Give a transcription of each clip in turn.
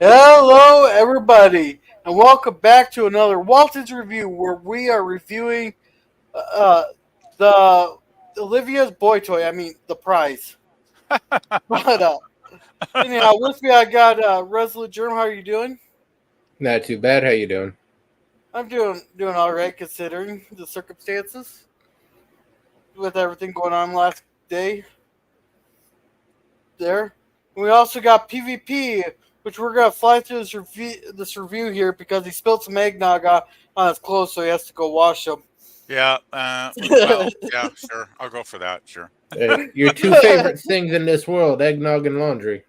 Hello, everybody, and welcome back to another Waltons review, where we are reviewing uh, the Olivia's boy toy. I mean, the prize. But anyhow, with me I got Resolute Germ. How are you doing? Not too bad. How you doing? I'm doing all right considering the circumstances with everything going on last day. There, we also got PvP, which we're gonna fly through this review here because he spilled some eggnog on his clothes, so he has to go wash them. Yeah, well, yeah, sure. I'll go for that, sure. Your two favorite things in this world: eggnog and laundry.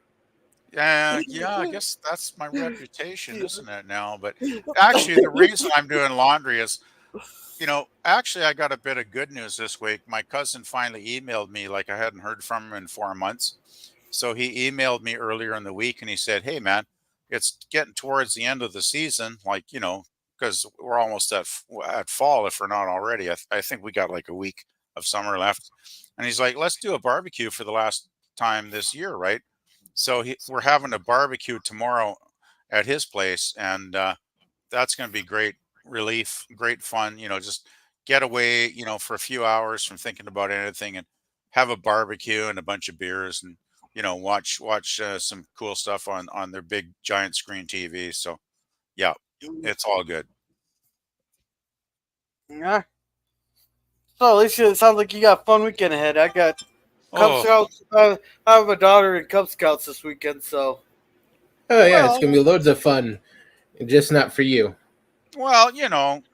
Yeah, I guess that's my reputation, isn't it now? But actually, the reason I'm doing laundry is, actually, I got a bit of good news this week. My cousin finally emailed me like I hadn't heard from him in 4 months. So he emailed me earlier in the week and he said, "Hey, man, it's getting towards the end of the season, like, because we're almost at fall if we're not already. I think we got like a week of summer left." And he's like, "Let's do a barbecue for the last time this year, right?" So we're having a barbecue tomorrow at his place, and that's going to be great relief, great fun. Just get away, for a few hours from thinking about anything, and have a barbecue and a bunch of beers, and watch some cool stuff on their big giant screen TV. So yeah, it's all good. Yeah. So at least it sounds like you got a fun weekend ahead. I got Cub Oh, Scouts. I have a daughter in Cub Scouts this weekend, so Oh yeah, it's well, gonna be loads of fun. Just not for you. well,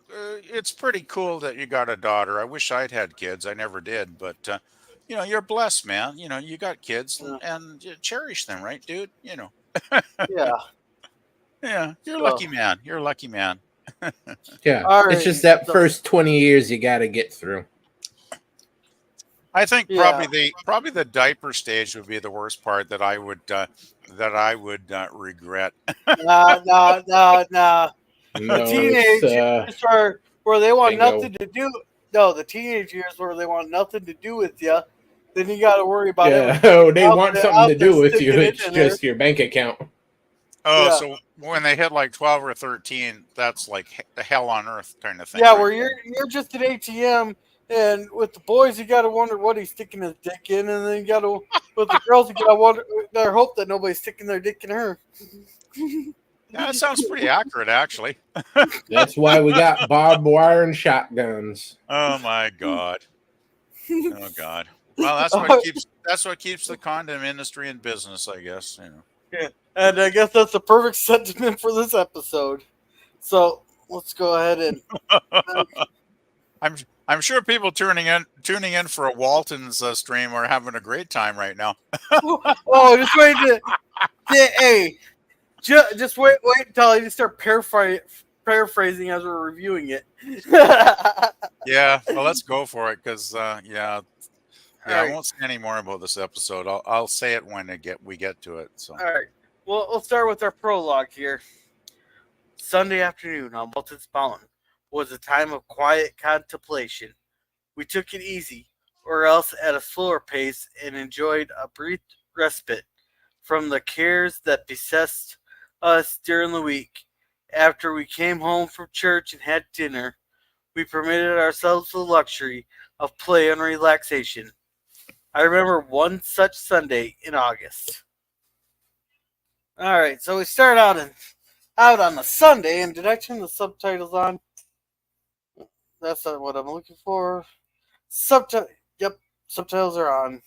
it's pretty cool that you got a daughter. I wish I'd had kids. I never did, but you're blessed, man. You got kids and you cherish them, right, dude? yeah. Yeah, you're a So lucky man. You're a lucky man. Yeah, all it's right. just that So first 20 years you got to get through. I think yeah. probably the diaper stage would be the worst part that I would regret. Nah. The No, it's teenage years are where they want bingo. nothing to do. No, the teenage years where they want nothing to do with you. Then you got to worry about Yeah, everything oh, they want something out to there do with you. sticking it It's in there. just your bank account. Oh, Yeah, so when they hit like 12 or 13, that's like the hell on earth kind of thing, yeah. right? Where you're just an ATM, and with the boys you got to wonder what he's sticking his dick in, and then you got to with the girls you got to wonder, their hope that nobody's sticking their dick in her. Yeah, that sounds pretty accurate, actually. That's why we got barbed wire and shotguns. Oh my God. Oh God. Well, that's what keeps the condom industry in business, I guess. Yeah, and I guess that's the perfect sentiment for this episode. So let's go ahead and. I'm I'm sure people tuning in for a Waltons stream are having a great time right now. Oh, just wait hey, just wait until I just start paraphrasing as we're reviewing it. Yeah, well, let's go for it because yeah, All yeah, I right, won't say any more about this episode. I'll say it when we get to it. So all right. Well, we'll start with our prologue here. Sunday afternoon on Walton's Mountain was a time of quiet contemplation. We took it easy, or else at a slower pace, and enjoyed a brief respite from the cares that beset us during the week. After we came home from church and had dinner, we permitted ourselves the luxury of play and relaxation. I remember one such Sunday in August. All right, so we start out on a Sunday, and did I turn the subtitles on? That's not what I'm looking for. Yep, subtitles are on.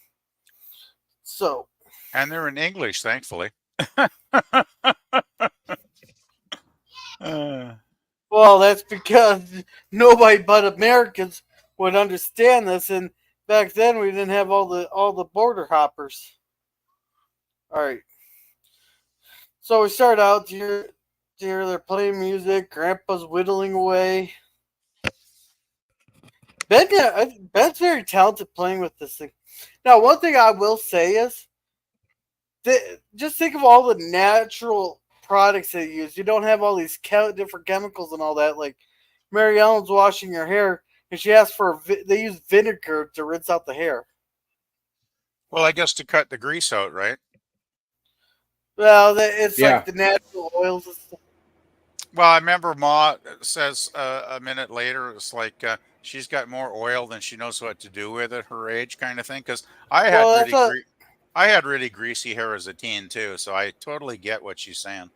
So, and they're in English, thankfully. Uh, well, that's because nobody but Americans would understand this, and back then we didn't have all the border hoppers. All right, so we start out here. They're playing music. Grandpa's whittling away. Ben's very talented playing with this thing. Now, one thing I will say is, just think of all the natural products they use. You don't have all these different chemicals and all that. Like Mary Ellen's washing her hair, and she asked for they use vinegar to rinse out the hair. well, I guess to cut the grease out, right? Well, it's Yeah. like the natural oils and stuff. Well, I remember Ma says a minute later, it's like she's got more oil than she knows what to do with at her age, kind of thing. Because I had Well, that's really what. I had really greasy hair as a teen too, so I totally get what she's saying.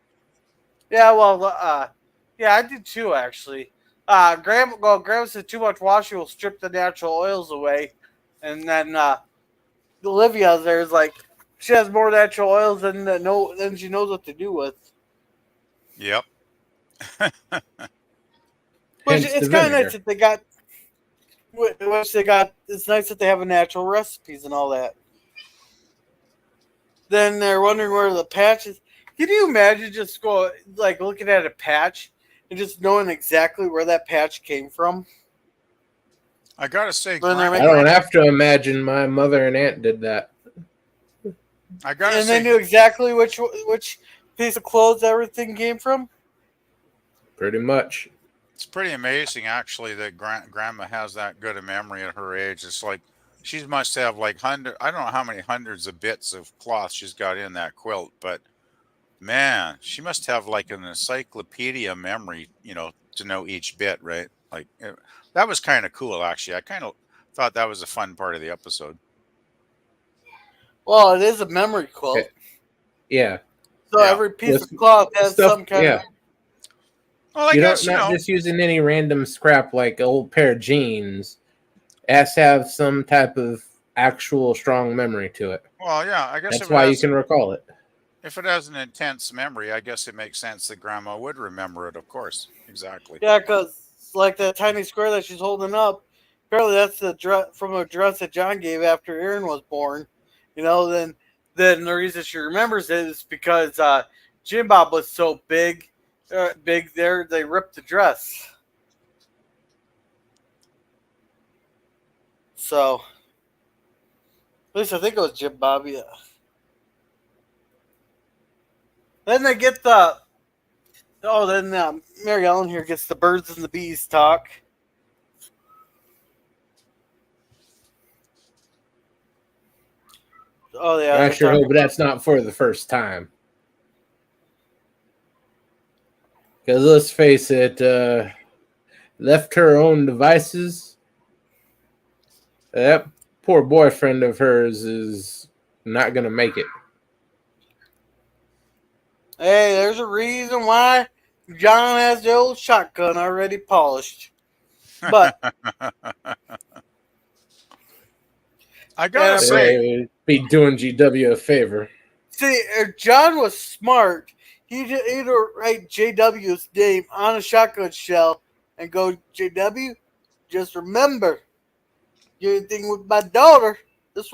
Yeah, well, yeah, I did too actually. Grandma said too much washing will strip the natural oils away, and then Olivia there's like she has more natural oils than she knows what to do with. Yep. Which Hence the it's kind of nice vinegar. that they got. Which they got. It's nice that they have a natural recipes and all that. Then they're wondering where the patch is. Can you imagine just go like looking at a patch and just knowing exactly where that patch came from? I gotta say, When they're I making, don't have to imagine my mother and aunt did that. I gotta and they say, knew exactly which piece of clothes everything came from. Pretty much. it's pretty amazing actually that Grandma has that good a memory at her age. It's like she must have like I don't know how many hundreds of bits of cloth she's got in that quilt, but man, she must have like an encyclopedia memory, to know each bit, right? Like that was kind of cool, actually. I kind of thought that was a fun part of the episode. Well, it is a memory quilt, Yeah. so Yeah. every piece With of cloth has stuff, some kind yeah. of. Well, I You don't guess, not just using any random scrap like an old pair of jeans. It has to have some type of actual strong memory to it. well, yeah, I guess That's why you can recall it. if it has an intense memory, I guess it makes sense that Grandma would remember it, of course. Exactly. Yeah, because like that tiny square that she's holding up, apparently that's the dress from a dress that John gave after Aaron was born. Then the reason she remembers it is because Jim Bob was so big there they ripped the dress. So at least I think it was Jim Bob. Yeah. Then they get the then Mary Ellen here gets the birds and the bees talk. Oh yeah, I they're sure talking hope that's not for the first time. Because let's face it, left to her own devices, that poor boyfriend of hers is not going to make it. Hey, there's a reason why John has the old shotgun already polished. But I gotta say, Be doing GW a favor. see, if John was smart, he'd write JW's name on a shotgun shell and go, JW, just remember, you anything with my daughter, this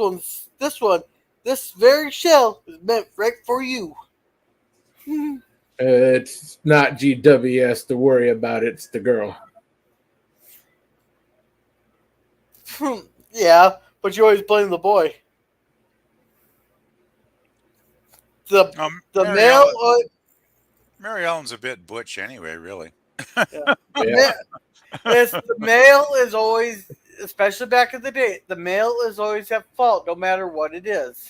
very shell is meant right for you. It's not GWS to worry about, it's the girl. Yeah, but you always blame the boy. The Mary male, Ellen, Mary Ellen's a bit butch anyway, really. yeah. Yeah. The male is always, especially back in the day, the male is always at fault, no matter what it is.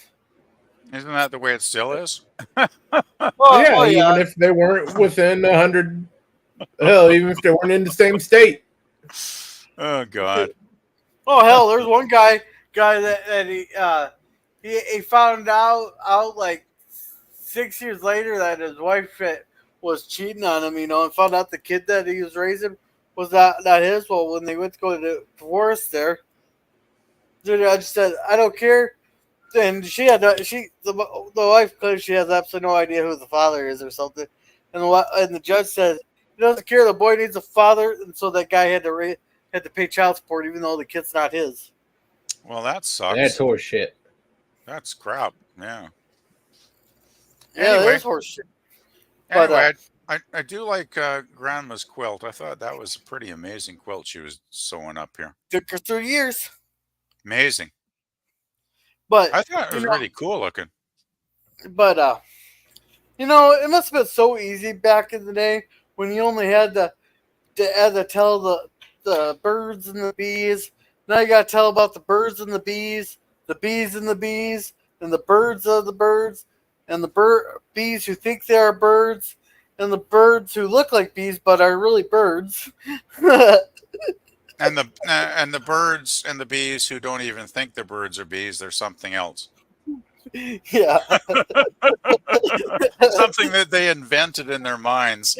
Isn't that the way it still is? Yeah, even if they weren't within 100, hell, even if they weren't in the same state. Oh God. Oh hell, there's one guy that he found out like 6 years later that his wife was cheating on him, and found out the kid that he was raising was not his. Well, when they went to go to divorce there, dude, I just said I don't care. And the wife claims she has absolutely no idea who the father is or something, and the judge said he doesn't care. The boy needs a father, and so that guy had to pay child support even though the kid's not his. Well, that sucks. That's horse shit. That's crap. Yeah. Yeah, Anyway. it is horseshit. Anyway, I do like Grandma's quilt. I thought that was a pretty amazing quilt she was sewing up here. Took her 3 years, Amazing. but I thought it was really cool looking. But it must have been so easy back in the day when you only had to tell the birds and the bees. Now you got to tell about the birds and the bees and the bees, and the birds of the birds, and the bees who think they are birds, and the birds who look like bees but are really birds. And the birds and the bees who don't even think they're birds or bees, they're something else. Yeah. Something that they invented in their minds.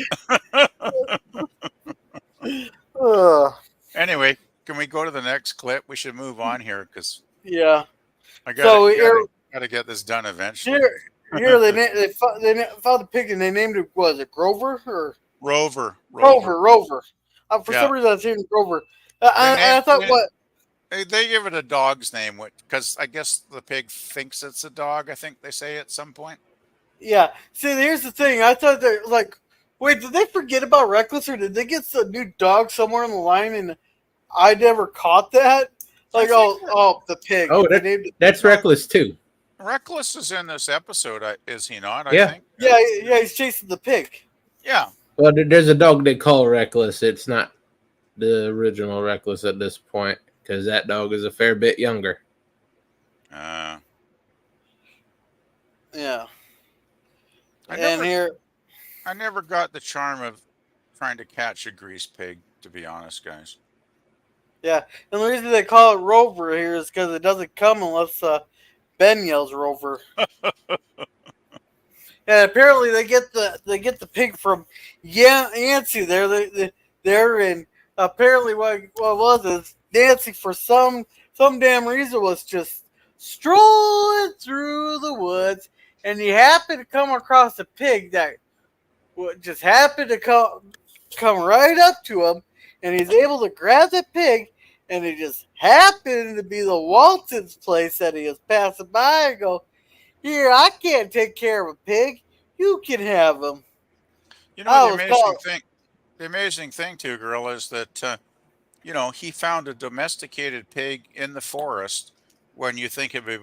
Ugh. Anyway, can we go to the next clip? We should move on here because Yeah. I So here, gotta get this done eventually. here they found the pig and they named it. Was it Grover or Rover. Rover? For Yeah. some reason, I was hearing Grover. They And I thought, they, what? they give it a dog's name, because I guess the pig thinks it's a dog. I think they say at some point. Yeah. See, here's the thing. I thought they're like, wait, did they forget about Reckless or did they get a new dog somewhere on the line and I never caught that? Like, the pig. Oh, They named it that's dog. Reckless too. Reckless is in this episode, is he not? I Yeah. think. Yeah, he's chasing the pig. Yeah. Well, there's a dog they call Reckless. It's not the original Reckless at this point because that dog is a fair bit younger. Yeah. I never got the charm of trying to catch a grease pig, to be honest, guys. Yeah, and the reason they call it Rover here is because it doesn't come unless Ben yells Rover. And apparently they get the pig from Yancy there. They're in. Apparently what was is Nancy for some damn reason was just strolling through the woods, and he happened to come across a pig that just happened to come right up to him, and he's able to grab the pig, and it just happened to be the Waltons' place that he was passing by and go, "Here, I can't take care of a pig. You can have him." You know, the amazing thing too, girl, is that he found a domesticated pig in the forest. When you think of it,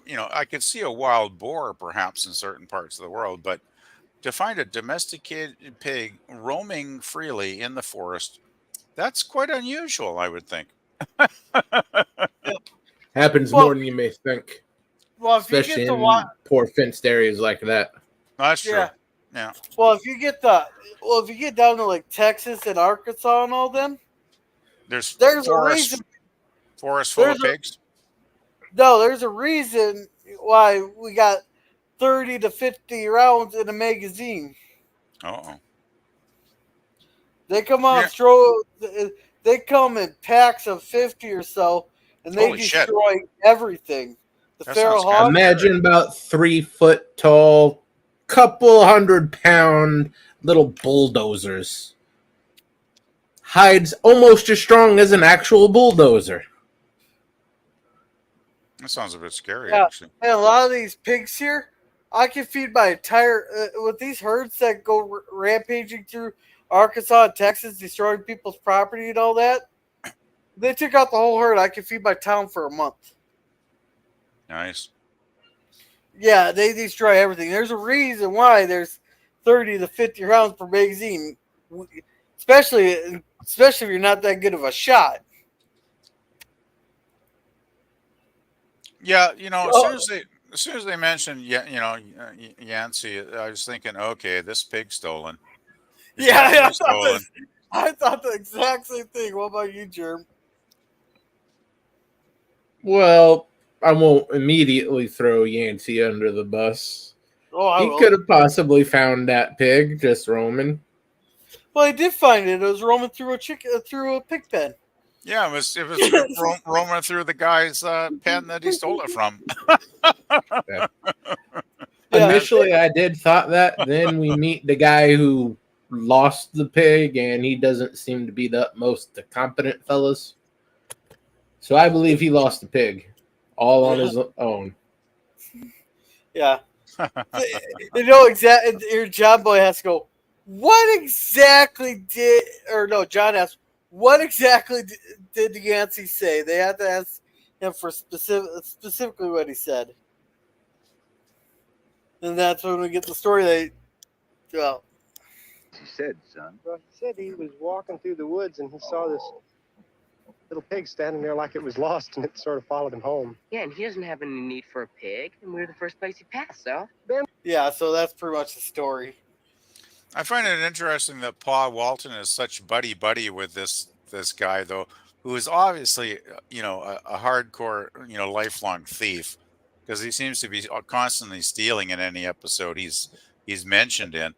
I could see a wild boar perhaps in certain parts of the world, but to find a domesticated pig roaming freely in the forest, that's quite unusual, I would think. Happens more than you may think, Well, if especially you get in poor fenced areas like that. That's true. Yeah. Well, if you get down to like Texas and Arkansas and all them, there's a reason. Forest full of pigs. No, there's a reason why we got 30 to 50 rounds in a magazine. Uh-oh. They come on they come in packs of 50 or so, and they destroy everything. The feral hog. Imagine about 3 foot tall, couple 100-pound little bulldozers. Hides almost as strong as an actual bulldozer. That sounds a bit scary, actually. And a lot of these pigs here, I can feed my entire with these herds that go rampaging through Arkansas and Texas, destroying people's property and all that. They took out the whole herd. I can feed my town for a month. Nice. Yeah, they destroy everything. There's a reason why there's 30 to 50 rounds per magazine, especially if you're not that good of a shot. Yeah, as soon as they mentioned, Yancey, I was thinking, okay, this pig's stolen. I thought the exact same thing. What about you, Germ? Well, I won't immediately throw Yancey under the bus. He could have possibly found that pig just roaming. Well, he did find it. It was roaming through a pig pen. Yeah, it was roaming through the guy's pen that he stole it from. Yeah. Initially, I did thought that. Then we meet the guy who lost the pig, and he doesn't seem to be the most competent fellas. So I believe he lost the pig all on his own. Yeah. Exactly. Your John Boy has to go, what exactly John asked, what exactly did Yancey say? They had to ask him for specifically what he said. And that's when we get the story He said, son. Well, he said he was walking through the woods and he saw this Little pig standing there like it was lost, and it sort of followed him home. Yeah, and he doesn't have any need for a pig, and we were the first place he passed, so. Yeah, so that's pretty much the story. I find it interesting that Pa Walton is such buddy with this guy though, who is obviously a hardcore lifelong thief because he seems to be constantly stealing in any episode he's mentioned in.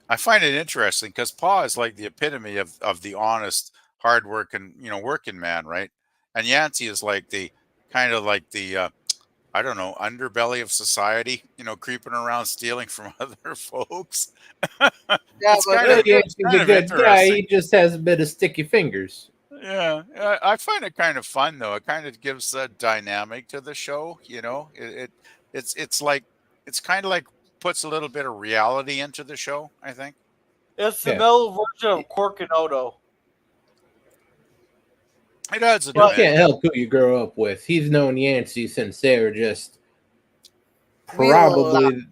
I find it interesting because Pa is like the epitome of the honest, hardworking working man, right? And Yancey is like the kind of like the I don't know, underbelly of society, creeping around stealing from other folks. Yeah, It's but kind of He's kind a of good guy. interesting. He just has a bit of sticky fingers. Yeah, I find it kind of fun though. It kind of gives a dynamic to the show. It's like it's kind of like puts a little bit of reality into the show. I think. it's the Yeah. mellow version of Cork and Odo. It adds a You But- can't help who you grow up with. He's known Yancey since they were just probably,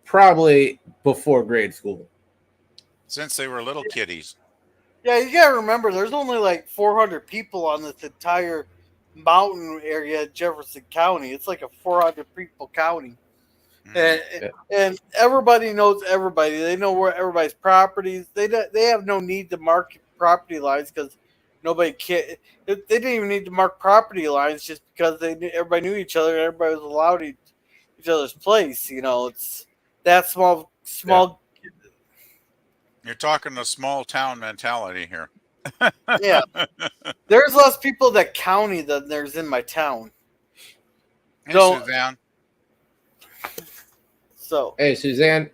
probably before grade school. Since they were little kiddies. Yeah, you gotta remember, there's only like 400 people on this entire mountain area of Jefferson County. It's like a 400 people county. Mhm. And everybody knows everybody. They know where everybody's properties. They have no need to mark property lines because nobody can. They didn't even need to mark property lines just because everybody knew each other and everybody was allowed each other's place. It's that small. You're talking a small town mentality here. Yeah. There's less people in that county than there's in my town. Hey, Don't- Suzanne, So. Hey, Suzanne.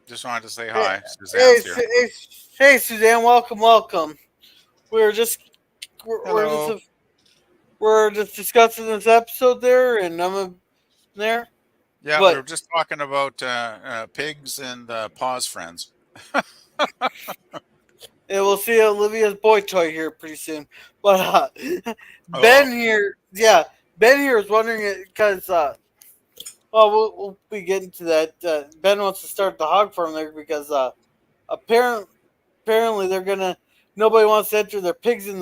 just wanted to say hi. Hey, Suzanne's here. hey, Suzanne, welcome. We're just Hello. we're just discussing this episode there, and I'm there. Yeah, but- we were just talking about pigs and Pa's friends. And we'll see Olivia's boy toy here pretty soon. But Ben Oh. here, Ben here is wondering it because we'll be getting to that. Ben wants to start the hog farm there because apparently nobody wants to enter their pigs into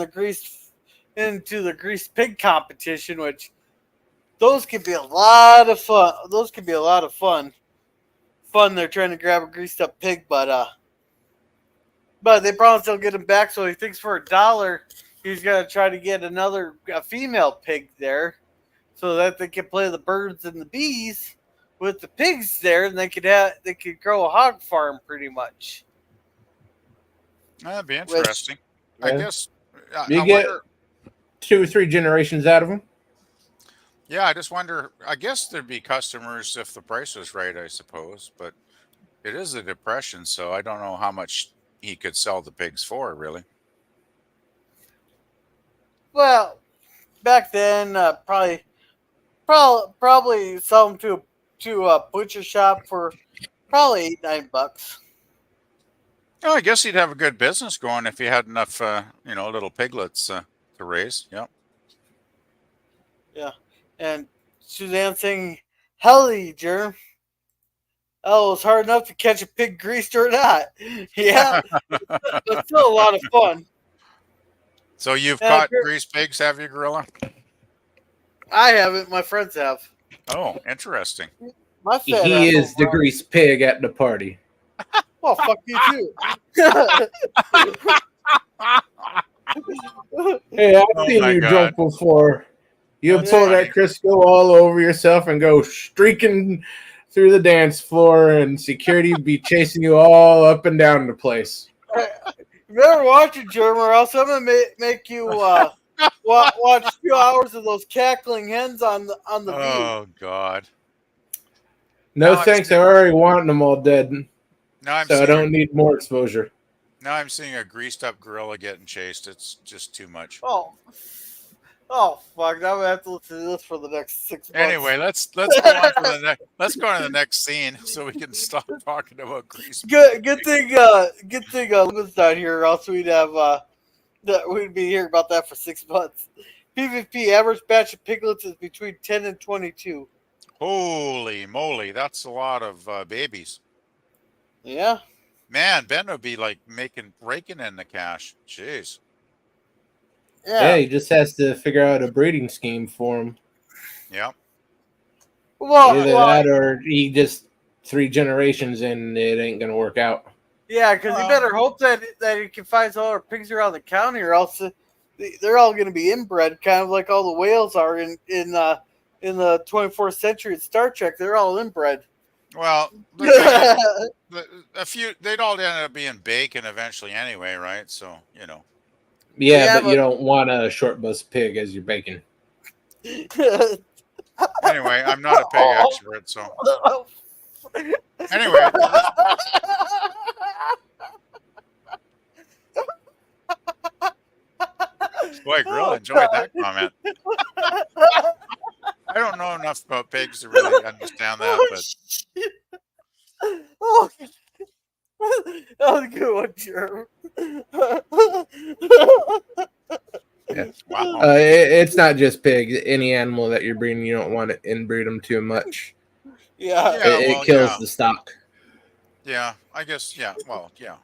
the greased pig competition, which those could be a lot of fun. Fun. They're trying to grab a greased up pig, but they promise they'll get him back. So he thinks for $1, he's gonna try to get a female pig there, so that they can play the birds and the bees with the pigs there, and they could grow a hog farm pretty much. That'd be interesting. I Yeah. guess. You I get wonder, 2 or 3 generations out of them. yeah, I just wonder. I guess there'd be customers if the price was right, I suppose. But it is a depression, so I don't know how much he could sell the pigs for, really. Well, back then, probably sell them to a butcher shop for probably $8-9. Oh, I guess he'd have a good business going if he had enough, little piglets to raise. Yep. And Suzanne saying, "Helly, Germ. Oh, it's hard enough to catch a pig greased or not." Yeah, but still a lot of fun. So you've Yeah, caught sure. greased pigs, have you, Gorilla? I haven't. My friends have. Oh, interesting. My fat He asshole is the brought- grease pig at the party. Well, fuck you too. Hey, I've Oh seen my you God. drunk before. You That's pull funny. that Crisco all over yourself and go streaking through the dance floor, and security be chasing you all up and down the place. You better watch it, Germ, or else I'm gonna make you watch 2 hours of those cackling hens on the view. Oh God. No Now I'm thanks, I seeing- already want them all dead, Now I'm so I seeing. don't need more exposure. Now I'm seeing a greased up gorilla getting chased. It's just too much. Oh, fuck! I'm gonna have to listen to this for the next 6 months. Anyway, let's go on to the next. Let's go on to the next scene so we can stop talking about grease. Good thing Luke's not here, or else we'd be hearing about that for 6 months. PvP average batch of piglets is between 10 and 22. Holy moly, that's a lot of babies. Yeah. Man, Ben would be like raking in the cash. Jeez. Yeah, he just has to figure out a breeding scheme for him. Yep. Either that or he just 3 generations in, it ain't gonna work out. Yeah, because you better hope that he can find some other pigs around the county, or else they're all going to be inbred, kind of like all the whales are in the 24th century in Star Trek. They're all inbred. Well, a few, they'd all end up being bacon eventually anyway, right? So, you know. Yeah, but you don't want a short bus pig as your bacon. Anyway, I'm not a pig expert, so. Anyway. Boy, Grill enjoyed that comment. I don't know enough about pigs to really understand that, but. Oh, that was a good one, Jerm. Yeah. Wow. It's not just pigs. Any animal that you're breeding, you don't want to inbreed them too much. Yeah. It kills the stock. Yeah, I guess, yeah. Well, yeah.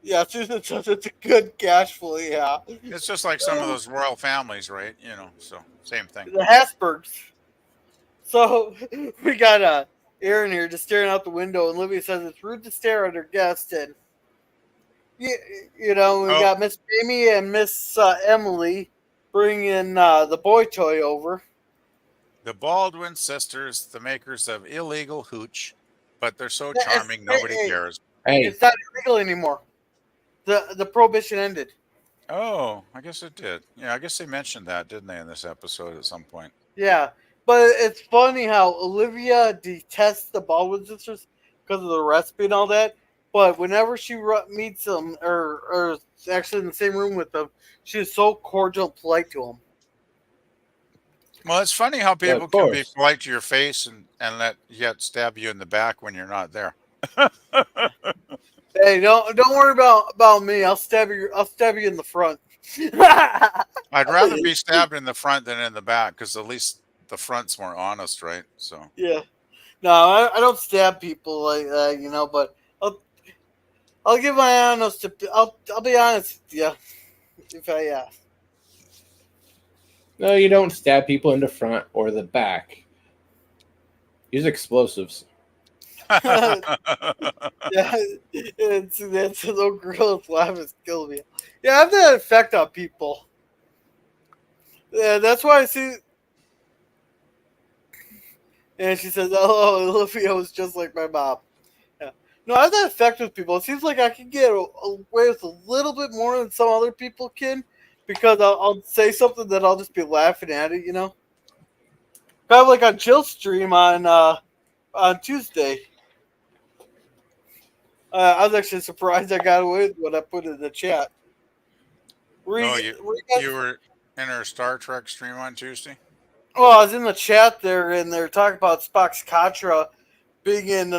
Yeah, it's a good cash flow, yeah. It's just like some of those royal families, right? You know, so same thing. The Habsburgs. So we got Aaron here just staring out the window, and Olivia says it's rude to stare at her guest, and you know, we got Miss Amy and Miss Emily bringing the boy toy over. The Baldwin sisters, the makers of illegal hooch, but they're so charming, nobody cares. Hey. It's not illegal anymore. The prohibition ended. Oh, I guess it did. Yeah, I guess they mentioned that, didn't they, in this episode at some point? Yeah, but it's funny how Olivia detests the Baldwin sisters because of the recipe and all that. But whenever she meets them, or actually in the same room with them, she is so cordial and polite to them. Well, it's funny how people can be polite to your face and yet stab you in the back when you're not there. Hey, don't worry about me. I'll stab you in the front. I'd rather be stabbed in the front than in the back, because at least the front's more honest, right? So yeah, no, I don't stab people like that, you know. But I'll give my honest. I'll be honest with you. If I No, you don't stab people in the front or the back. Use explosives. yeah, it's a little girl's laugh is killing me. Yeah, I have that effect on people. Yeah, that's why I see. And she says, "Oh, Olivia was just like my mom." Yeah. No, I have that effect with people. It seems like I can get away with a little bit more than some other people can, because I'll say something that I'll just be laughing at it, you know. Kind of like on Chill Stream on Tuesday. I was actually surprised I got away with what I put in the chat. You were in our Star Trek stream on Tuesday? Oh, I was in the chat there, and they're talking about Spock's Katra being in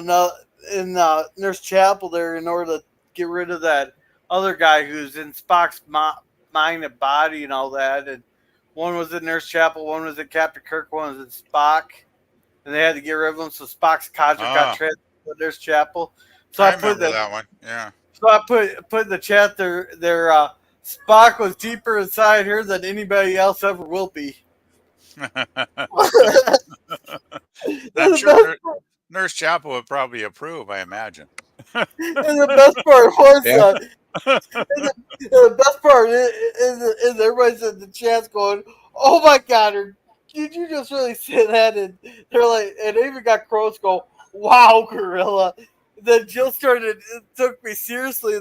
Nurse Chapel there in order to get rid of that other guy who's in Spock's mind and body and all that. And one was in Nurse Chapel, one was in Captain Kirk, one was in Spock. And they had to get rid of him, so Spock's Katra got transferred to Nurse Chapel. So I remember that one, yeah. So I put in the chat there Spock was deeper inside her than anybody else ever will be. I'm sure Nurse Chapel would probably approve, I imagine. And the best part was, the best part is everybody's in the chat's going, "Oh my God, did you just really say that?" And they're like, and they even got Crows go, "Wow, Gorilla." Then Jill took me seriously.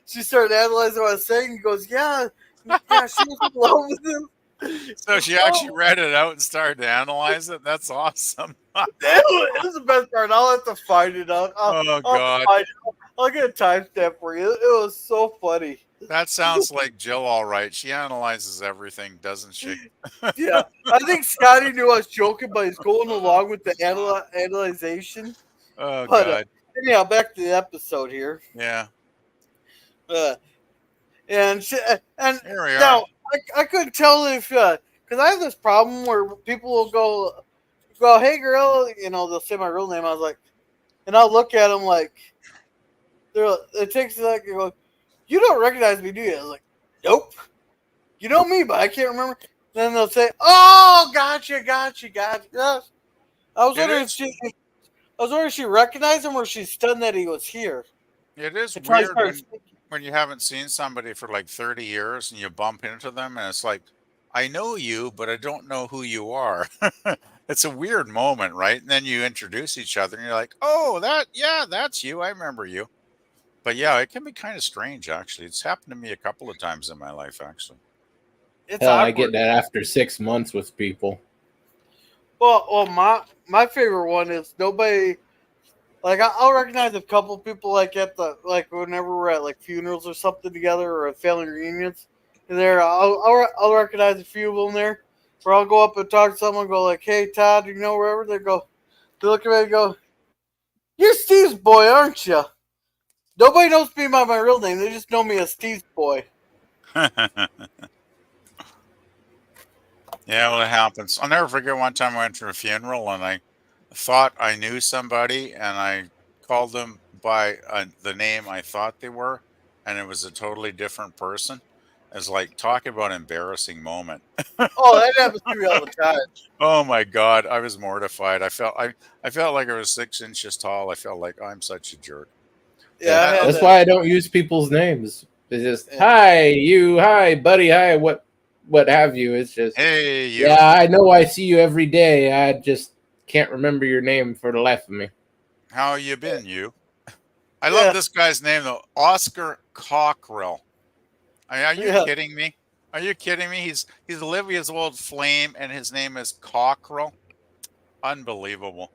She started analyzing what I was saying. He goes, yeah, she was in love with him. So she actually read it out and started to analyze it? That's awesome. It was the best part. I'll have to find it out. God. I'll get a timestamp for you. It was so funny. That sounds like Jill, all right. She analyzes everything, doesn't she? Yeah. I think Scotty knew I was joking, but he's going along with the analyzation. Oh, God. Anyhow, back to the episode here. Yeah. And here we are. now I couldn't tell if because I have this problem where people will go, "Hey, girl," you know, they'll say my real name. I was like, and I'll look at them like it takes a second. Go, "You don't recognize me, do you?" I was like, "Nope." you know me, but I can't remember. Then they'll say, oh, gotcha. Yes. I was It wondering is. if she recognized him or she's stunned that he was here. It is Until I weird started speaking. when you haven't seen somebody for like 30 years and you bump into them and it's like, I know you, but I don't know who you are. It's a weird moment, right? And then you introduce each other and you're like, oh, that's you. I remember you. But yeah, it can be kind of strange, actually. It's happened to me a couple of times in my life, actually. It's Hell, I awkward. get that after 6 months with people. Well, my favorite one is nobody. Like I'll recognize a couple people like at the like whenever we're at like funerals or something together or at family reunions. And there, I'll recognize a few of them there. Where I'll go up and talk to someone, and go like, "Hey, Todd, you know wherever?" They look at me and go, "You're Steve's boy, aren't you?" Nobody knows me by my real name. They just know me as Steve's boy. Yeah, well, it happens. I'll never forget one time I went to a funeral and I thought I knew somebody and I called them by the name I thought they were, and it was a totally different person. It's like talk about embarrassing moment. Oh, that happens to me all the time. Oh my God, I was mortified. I felt like I was 6 inches tall. I felt like I'm such a jerk. Yeah, I've had That's that. why I don't use people's names. It's just, Yeah. hi, you, hi, buddy, hi, what have you. It's just, Hey, you. yeah, I know I see you every day. I just can't remember your name for the life of me. How you been, you? I Yeah. love this guy's name though, Oscar Cockrell. Are you Yeah. kidding me? Are you kidding me? He's Olivia's old flame, and his name is Cockrell. Unbelievable.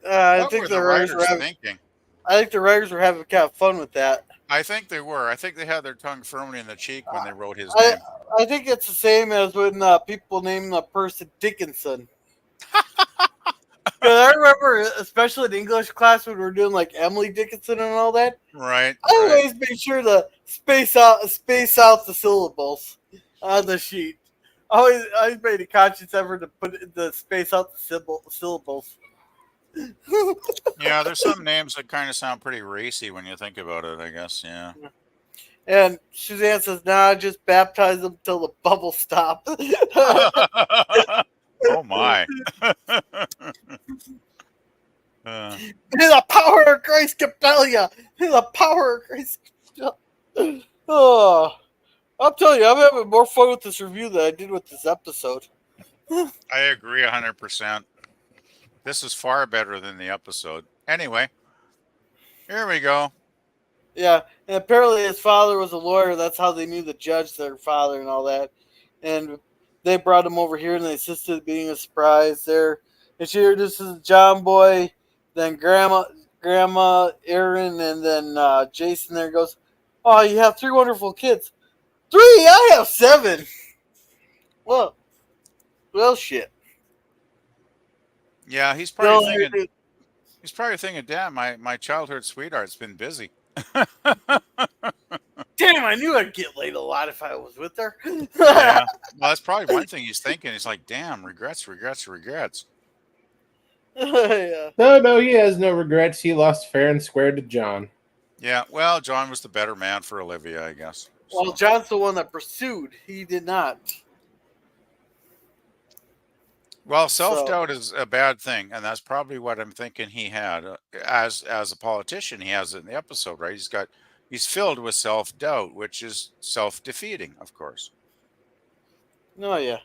I What think were the the writers were writers having. thinking? I think the writers were having kind of fun with that. I think they were. I think they had their tongue firmly in the cheek when they wrote his I name. I think it's the same as when people name the person Dickinson. Because I remember, especially in English class when we were doing like Emily Dickinson and all that, Right, I right. always made sure to space out the syllables on the sheet. I always made a conscious effort to space out the syllables. Yeah, there's some names that kind of sound pretty racy when you think about it, I guess. Yeah. And Suzanne says, "Nah, just baptize them till the bubbles stop." Oh my. May the power of Christ compel you. May the power of Christ compel. Oh, I'll tell you, I'm having more fun with this review than I did with this episode. I agree 100%. This is far better than the episode. Anyway, here we go. Yeah, and apparently his father was a lawyer. That's how they knew the judge, their father, and all that. And they brought him over here, and they insisted it being a surprise there. And she introduces John Boy, then Grandma, Aaron, and then Jason. There goes, "Oh, you have 3 kids." 3? I have 7. Well, shit. Yeah, he's Still, probably thinking, damn, my childhood sweetheart's been busy. damn, I knew I'd get laid a lot if I was with her. Yeah. Well, that's probably one thing he's thinking. He's like, damn, regrets. Yeah. No, he has no regrets. He lost fair and square to John. Yeah, well, John was the better man for Olivia, I guess. Well, So. John's the one that pursued. He did not. Well, self-doubt is a bad thing, and that's probably what I'm thinking he had. As a politician, he has it in the episode, right? He's filled with self-doubt, which is self-defeating, of course. Oh, yeah.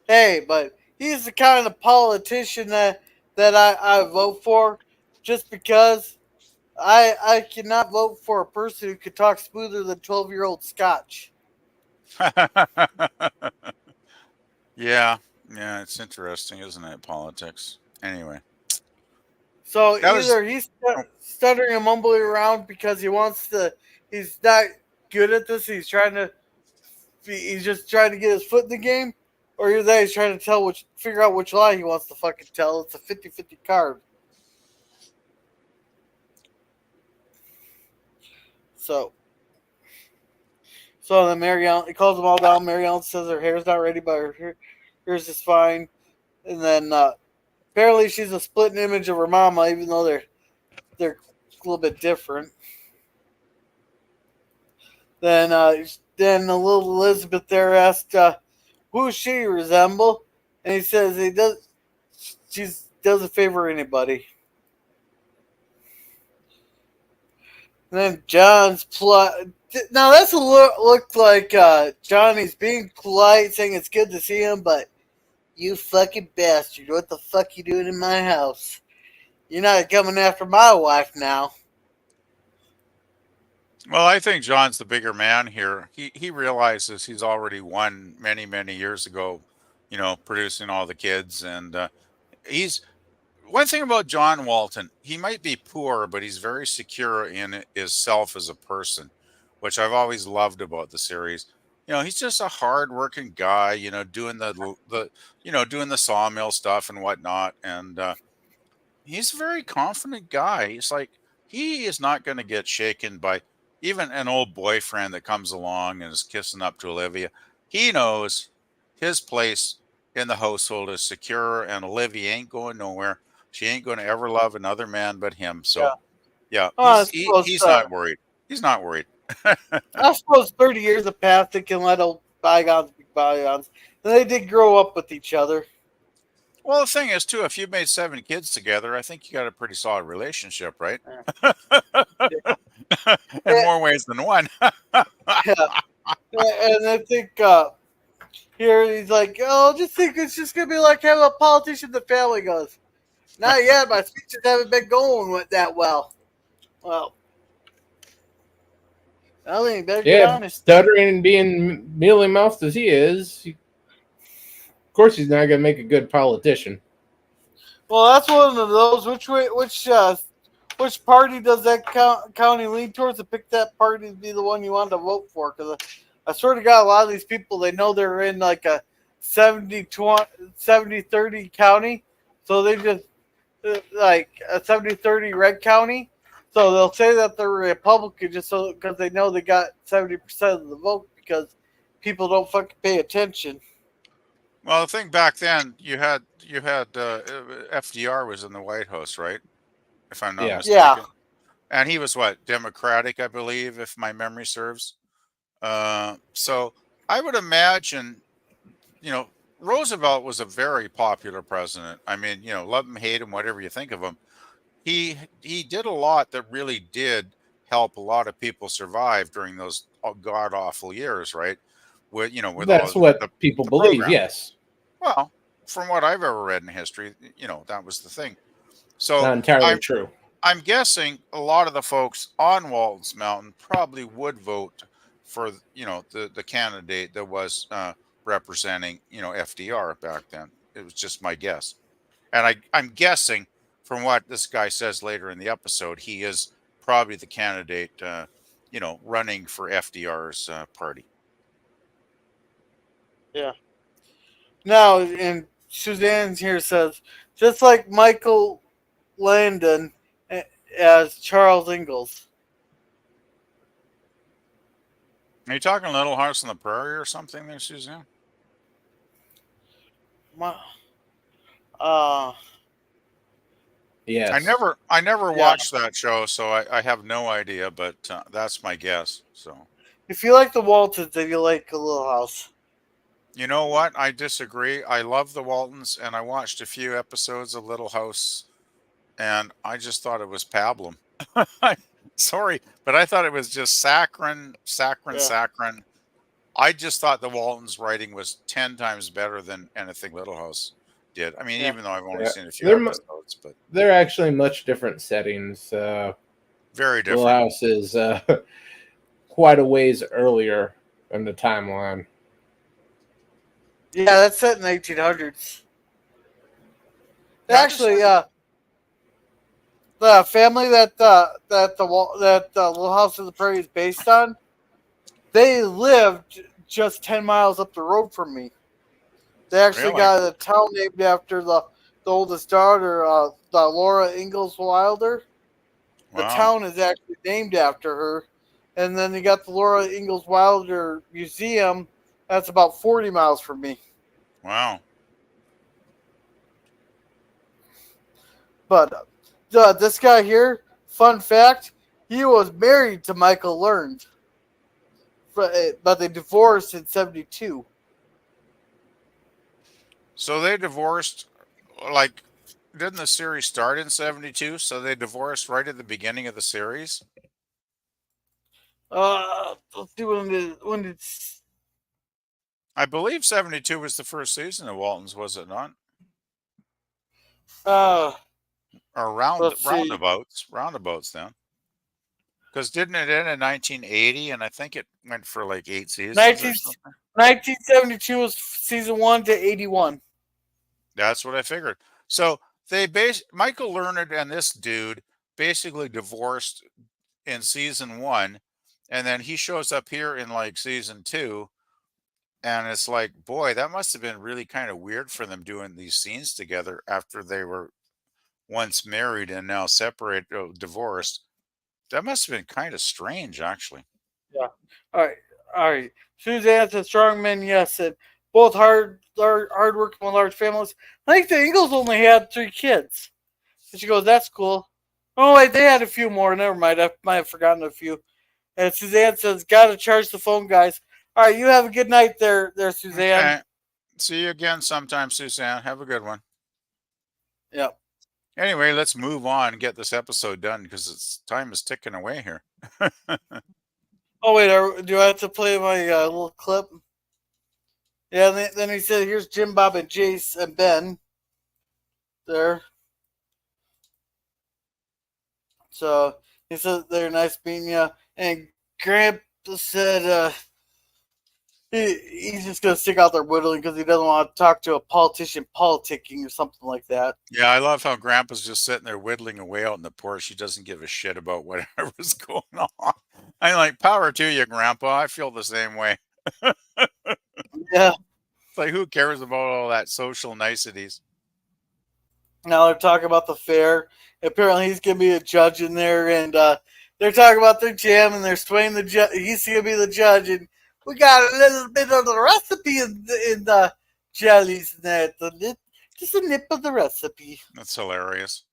Hey, but he's the kind of politician that I vote for just because I cannot vote for a person who could talk smoother than 12-year-old Scotch. Yeah, it's interesting, isn't it? Politics. Anyway. So either he's stuttering and mumbling around because he's not good at this. He's just trying to get his foot in the game, or either that he's trying to figure out which lie he wants to fucking tell. It's a 50-50 card. So then Mary Ellen, he calls them all down. Mary Ellen says her hair's not ready, but her hair's is fine. And then apparently she's a splitting image of her mama, even though they're a little bit different. Then then the little Elizabeth there asked, "Who does she resemble?" And he says he does. She doesn't favor anybody. And then John's now that's a look like Johnny's being polite, saying it's good to see him, but you fucking bastard, what the fuck you doing in my house? You're not coming after my wife now. Well, I think John's the bigger man here. He realizes he's already won many years ago, producing all the kids, and he's one thing about John Walton. He might be poor, but he's very secure in himself as a person, which I've always loved about the series. He's just a hard-working guy. Doing doing the sawmill stuff and whatnot, and he's a very confident guy. He's like he is not going to get shaken by even an old boyfriend that comes along and is kissing up to Olivia. He knows his place in the household is secure, and Olivia ain't going nowhere. She ain't going to ever love another man but him. So, yeah, he's not worried. He's not worried. I suppose 30 years have passed. They can let old bygones be bygones. And they did grow up with each other. Well, the thing is, too, if you've made 7 kids together, I think you got a pretty solid relationship, right? In more ways than one. Yeah. And I think here he's like, oh, I just think it's just going to be like having a politician in the family. Goes, not yet. My speeches haven't been going that well. Well, I mean, better get honest. Stuttering and being mealy mouthed as he is, of course he's not going to make a good politician. Well, that's one of those. Which party does that county lean towards? To pick that party to be the one you want to vote for? Because I swear to God, a lot of these people, they know they're in like a 70-30 county, so they just like a 70-30 red county. So they'll say that they're Republican just so because they know they got 70% of the vote because people don't fucking pay attention. Well, the thing back then, you had FDR was in the White House, right? If I'm not mistaken. Yeah. And he was what, Democratic, I believe, if my memory serves. So I would imagine, Roosevelt was a very popular president. I mean, love him, hate him, whatever you think of him. He did a lot that really did help a lot of people survive during those god awful years, right? With that's what people believe. program. Yes. Well, from what I've ever read in history, that was the thing. So not entirely true. I'm guessing a lot of the folks on Waltons Mountain probably would vote for the candidate that was representing FDR back then. It was just my guess, and I'm guessing from what this guy says later in the episode, he is probably the candidate running for FDR's party. Yeah. Now, and Suzanne here says, just like Michael Landon as Charles Ingalls. Are you talking Little House on the Prairie or something there, Suzanne? Yes. I never watched that show, so I have no idea, but that's my guess. So if you like the Waltons, then you like a Little House. You know what? I disagree. I love the Waltons, and I watched a few episodes of Little House, and I just thought it was pablum. Sorry, but I thought it was just saccharine. I just thought the Waltons' writing was 10 times better than anything Little House did. I mean, even though I've only seen a few episodes, but they're actually much different settings. Very different. Little House is quite a ways earlier in the timeline. Yeah, that's set in the 1800s. Actually, the family that Little House on the Prairie is based on, they lived just 10 miles up the road from me. They actually got a town named after the oldest daughter, Laura Ingalls Wilder. The town is actually named after her. And then they got the Laura Ingalls Wilder Museum. That's about 40 miles from me. Wow. But this guy here, fun fact, he was married to Michael Learned. but they divorced in 72. So they divorced, like, didn't the series start in 72? So they divorced right at the beginning of the series? Let's see when did I believe 72 was the first season of Waltons, was it not? Or let's see. roundabouts then. Because didn't it end in 1980? And I think it went for like 8 seasons 19, or something. 1972 was season 1 to 81. That's what I figured. So Michael Learned and this dude basically divorced in season 1, and then he shows up here in like season 2, and it's like, boy, that must have been really kind of weird for them doing these scenes together after they were once married and now separated, divorced. That must have been kind of strange, actually. Yeah. All right. Suzanne said strong men, yes, and both hard working with large families. I think the Ingalls only had 3 kids. And she goes, that's cool. Oh wait, they had a few more. Never mind. I might have forgotten a few. And Suzanne says, gotta charge the phone, guys. All right, you have a good night there, Suzanne. Okay. See you again sometime, Suzanne. Have a good one. Yep. Anyway, let's move on and get this episode done because time is ticking away here. Oh wait, do I have to play my little clip? Yeah. Then he said, "Here's Jim, Bob, and Jace and Ben." There. So he said they're nice meeting you, and Grandpa said he's just gonna stick out there whittling because he doesn't want to talk to a politician politicking or something like that. Yeah, I love how Grandpa's just sitting there whittling away out in the porch. He doesn't give a shit about whatever's going on. I'm like, power to you, Grandpa. I feel the same way. Yeah. It's like, who cares about all that social niceties? Now they're talking about the fair. Apparently, he's gonna be a judge in there, and they're talking about their jam, and they're swaying the judge. He's gonna be the judge, and we got a little bit of the recipe in the jellies in there. Just a nip of the recipe. That's hilarious.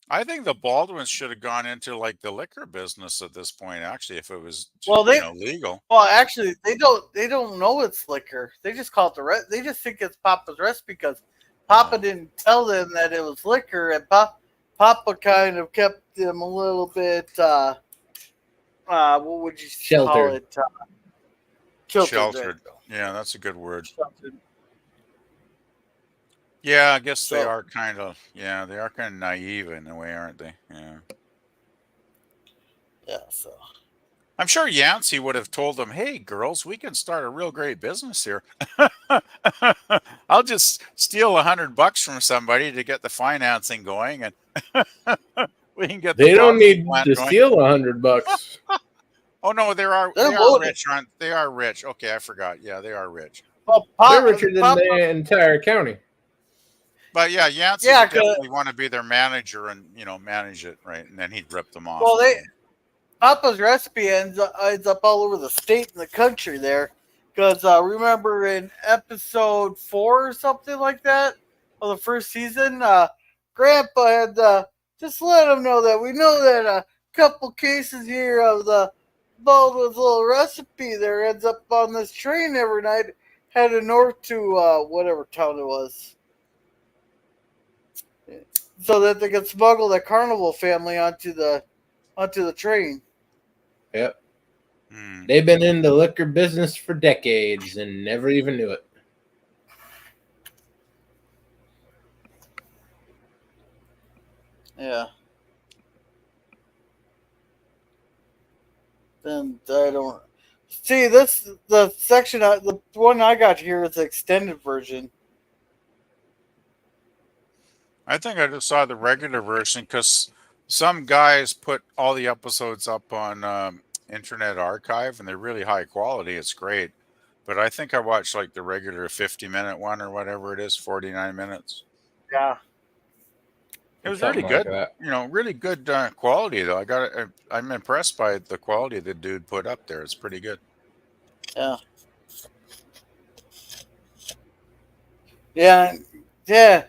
I think the Baldwins should have gone into like the liquor business at this point. Actually, if it was legal. Well, actually, they don't know it's liquor. They just call it they just think it's Papa's recipe because Papa didn't tell them that it was liquor, and Papa kind of kept them a little bit. What would you call it? Sheltered. Yeah, that's a good word. Sheltered. Yeah, I guess they are kind of naive in a way, aren't they? Yeah. Yeah, so. I'm sure Yancey would have told them, hey, girls, we can start a real great business here. I'll just steal $100 from somebody to get the financing going, and we can get. They don't need to steal $100. Oh no, they are rich, aren't they? They are rich. Okay, I forgot. Yeah, they are rich. Well, they're richer than the entire county. But yeah, Yancey would definitely want to be their manager and manage it, right? And then he'd rip them off. Well, Papa's recipe ends up all over the state and the country there, because remember in episode 4 or something like that of the first season, Grandpa had just let him know that we know that a couple cases here of the Baldwin's little recipe there ends up on this train every night heading north to whatever town it was, so that they could smuggle the Carnival family onto the train. Yep. They've been in the liquor business for decades and never even knew it. Yeah. Then I don't see this. The section, the one I got here is the extended version. I think I just saw the regular version because some guys put all the episodes up on Internet Archive, and they're really high quality. It's great. But I think I watched like the regular 50-minute one or whatever it is, 49 minutes. Yeah. It was really good. Really good quality though. I'm impressed by the quality the dude put up there. It's pretty good. Yeah. Yeah. Yeah.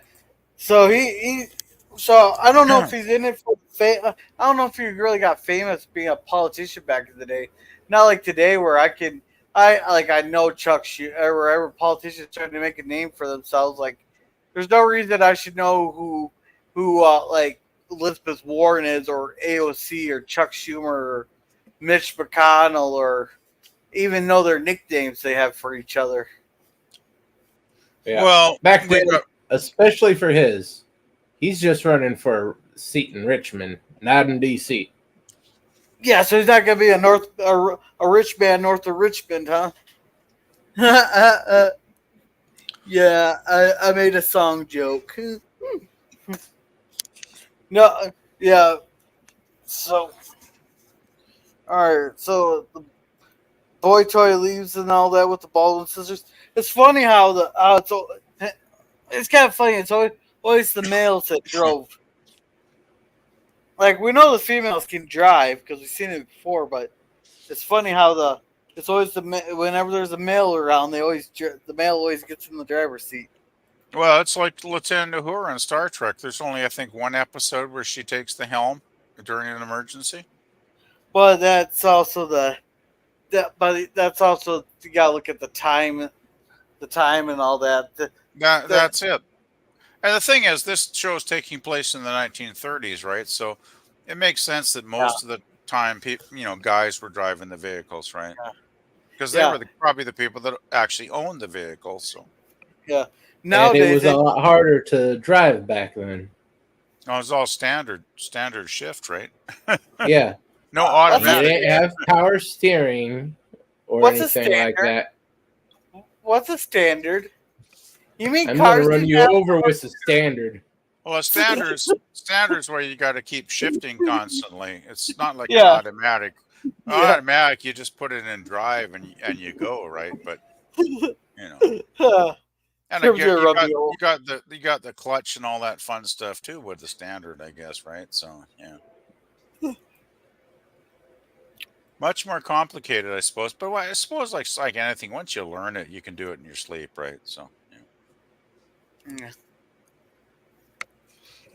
So so I don't know if he's in it for the I don't know if you really got famous being a politician back in the day. Not like today where I know Chuck or every politician trying to make a name for themselves. Like, there's no reason I should know who like Elizabeth Warren is, or AOC, or Chuck Schumer, or Mitch McConnell, or even know their nicknames they have for each other. Yeah. Well, Back we then, got, especially for he's just running for a seat in Richmond, not in D.C. Yeah, so he's not gonna be a rich man north of Richmond, huh? Yeah, I made a song joke. No, yeah. So, all right. So the boy toy leaves and all that with the Baldwin sisters. It's funny how it's kind of funny. It's always the males that drove. Like, we know the females can drive because we've seen it before, but it's funny how it's always whenever there's a male around, the male always gets in the driver's seat. well, it's like Lieutenant Uhura in Star Trek. There's only, I think, one episode where she takes the helm during an emergency. But that's also that's also, you gotta look at the time and all that. That's it. And the thing is, this show is taking place in the 1930s, right? So it makes sense that most of the time, guys were driving the vehicles, right? Because they were probably the people that actually owned the vehicles. So yeah, And it was a lot harder to drive back then. it was all standard shift, right? Yeah. No You automatic. didn't have power steering or anything like that. What's a standard? You mean I'm cars gonna run didn't you have- over with the standard. Well, standards where you got to keep shifting constantly. It's not like an automatic. Automatic, you just put it in drive and you go, right? But and again, you got the clutch and all that fun stuff too with the standard, I guess, right? So yeah, much more complicated, I suppose. But I suppose like anything, once you learn it, you can do it in your sleep, right? So yeah.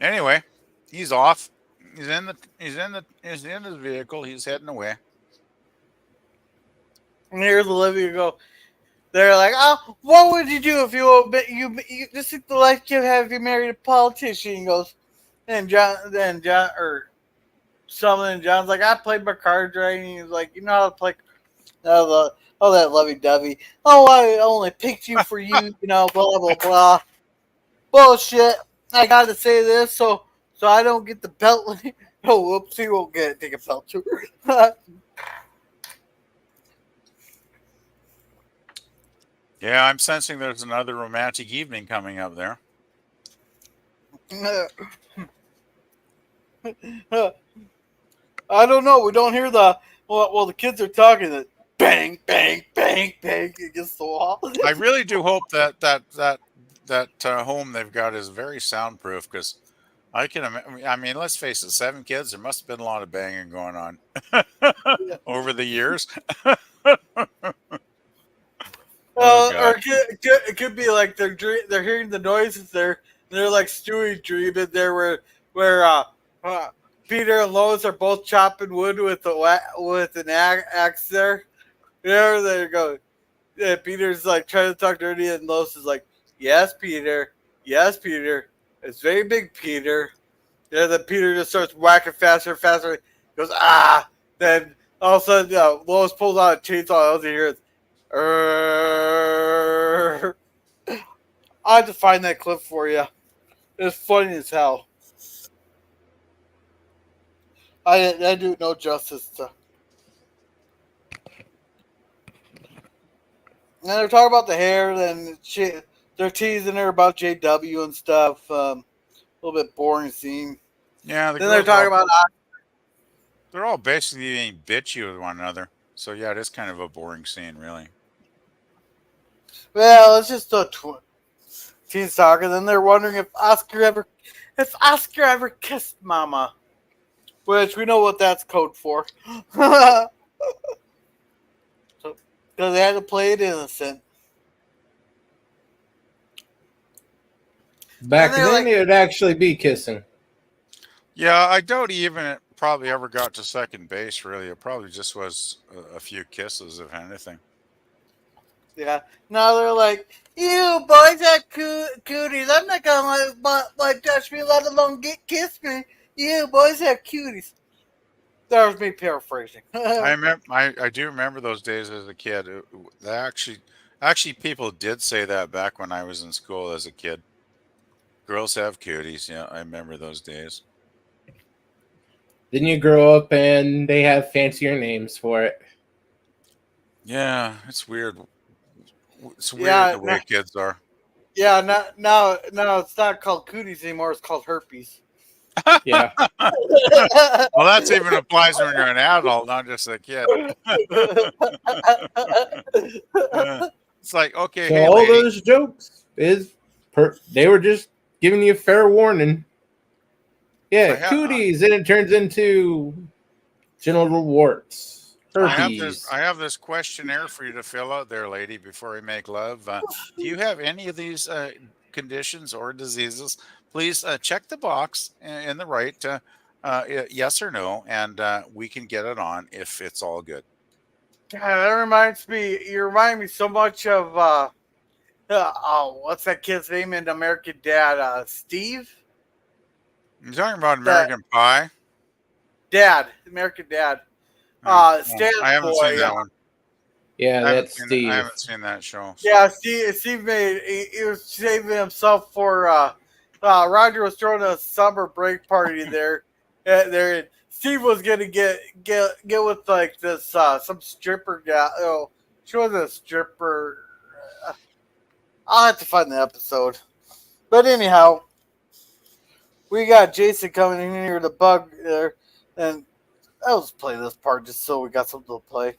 Anyway, he's off. He's in his vehicle. He's heading away. And here's Olivia go. They're like, "Oh, what would you do if you this is the life you have if you married a politician?" He goes, and John or something. And John's like, "I played my cards right." And he's like, "You know how to play that lovey-dovey. Oh, I only picked you for you, blah blah blah. Bullshit. I got to say this so I don't get the belt." Oh, whoops, he won't take a belt to her. Yeah, I'm sensing there's another romantic evening coming up there. I don't know. We don't hear the the kids are talking that bang bang bang bang against the wall. I really do hope that home they've got is very soundproof, because I mean, let's face it, 7 kids. There must have been a lot of banging going on over the years. Or it could be like they're hearing the noises they're like Stewie dreaming there where Peter and Lois are both chopping wood with an axe there. There they go. Yeah, Peter's like trying to talk dirty, and Lois is like, yes, Peter. It's very big, Peter." Yeah, then Peter just starts whacking faster and faster. He goes, ah! Then all of a sudden, Lois pulls out a chainsaw. All you hear is, I have to find that clip for you. It's funny as hell. I do no justice to. And they're talking about the hair, and they're teasing her about JW and stuff. A little bit boring scene. Yeah, Then they're talking about. They're all basically being bitchy with one another. So yeah, it is kind of a boring scene, really. Well, it's just a teens talking. Then they're wondering if Oscar ever kissed Mama, which we know what that's code for. So, because they had to play it innocent. Back then, it would actually be kissing. Yeah, I doubt he even probably ever got to second base. Really, it probably just was a few kisses, if anything. Yeah. Now they're like, "You boys have cooties. I'm not gonna let touch me, let alone kiss me. You boys have cuties." That was me paraphrasing. I do remember those days as a kid. They actually people did say that back when I was in school as a kid. Girls have cuties. Yeah, I remember those days. Then you grow up and they have fancier names for it. Yeah, it's weird. It's weird Yeah. the way kids are. Yeah. Now it's not called cooties anymore. It's called herpes. Yeah. Well, that's even applies when you're an adult, not just a kid. It's like, okay, So hey, all lady. those jokes they were just giving you a fair warning. I Yeah, have cooties, and it turns into genital warts, I herpes. have this questionnaire for you to fill out there, lady, before we make love. Do you have any of these conditions or diseases? Please check the box in the right, yes or no, and we can get it on if it's all good. God, that reminds me. You remind me so much of oh, what's that kid's name in American Dad? Steve. You're talking about That American Pie? Dad, American Dad. No, Stan's I haven't seen boy. that one. Yeah, that's I Steve. haven't seen that show. So Yeah, Steve made. He was saving himself for. Roger was throwing a summer break party there. There, and Steve was gonna get with like this some stripper guy. Oh, she wasn't a stripper. Uh, I'll have to find the episode. But anyhow, we got Jason coming in here to bug there, and I was playing this part just so we got something to play.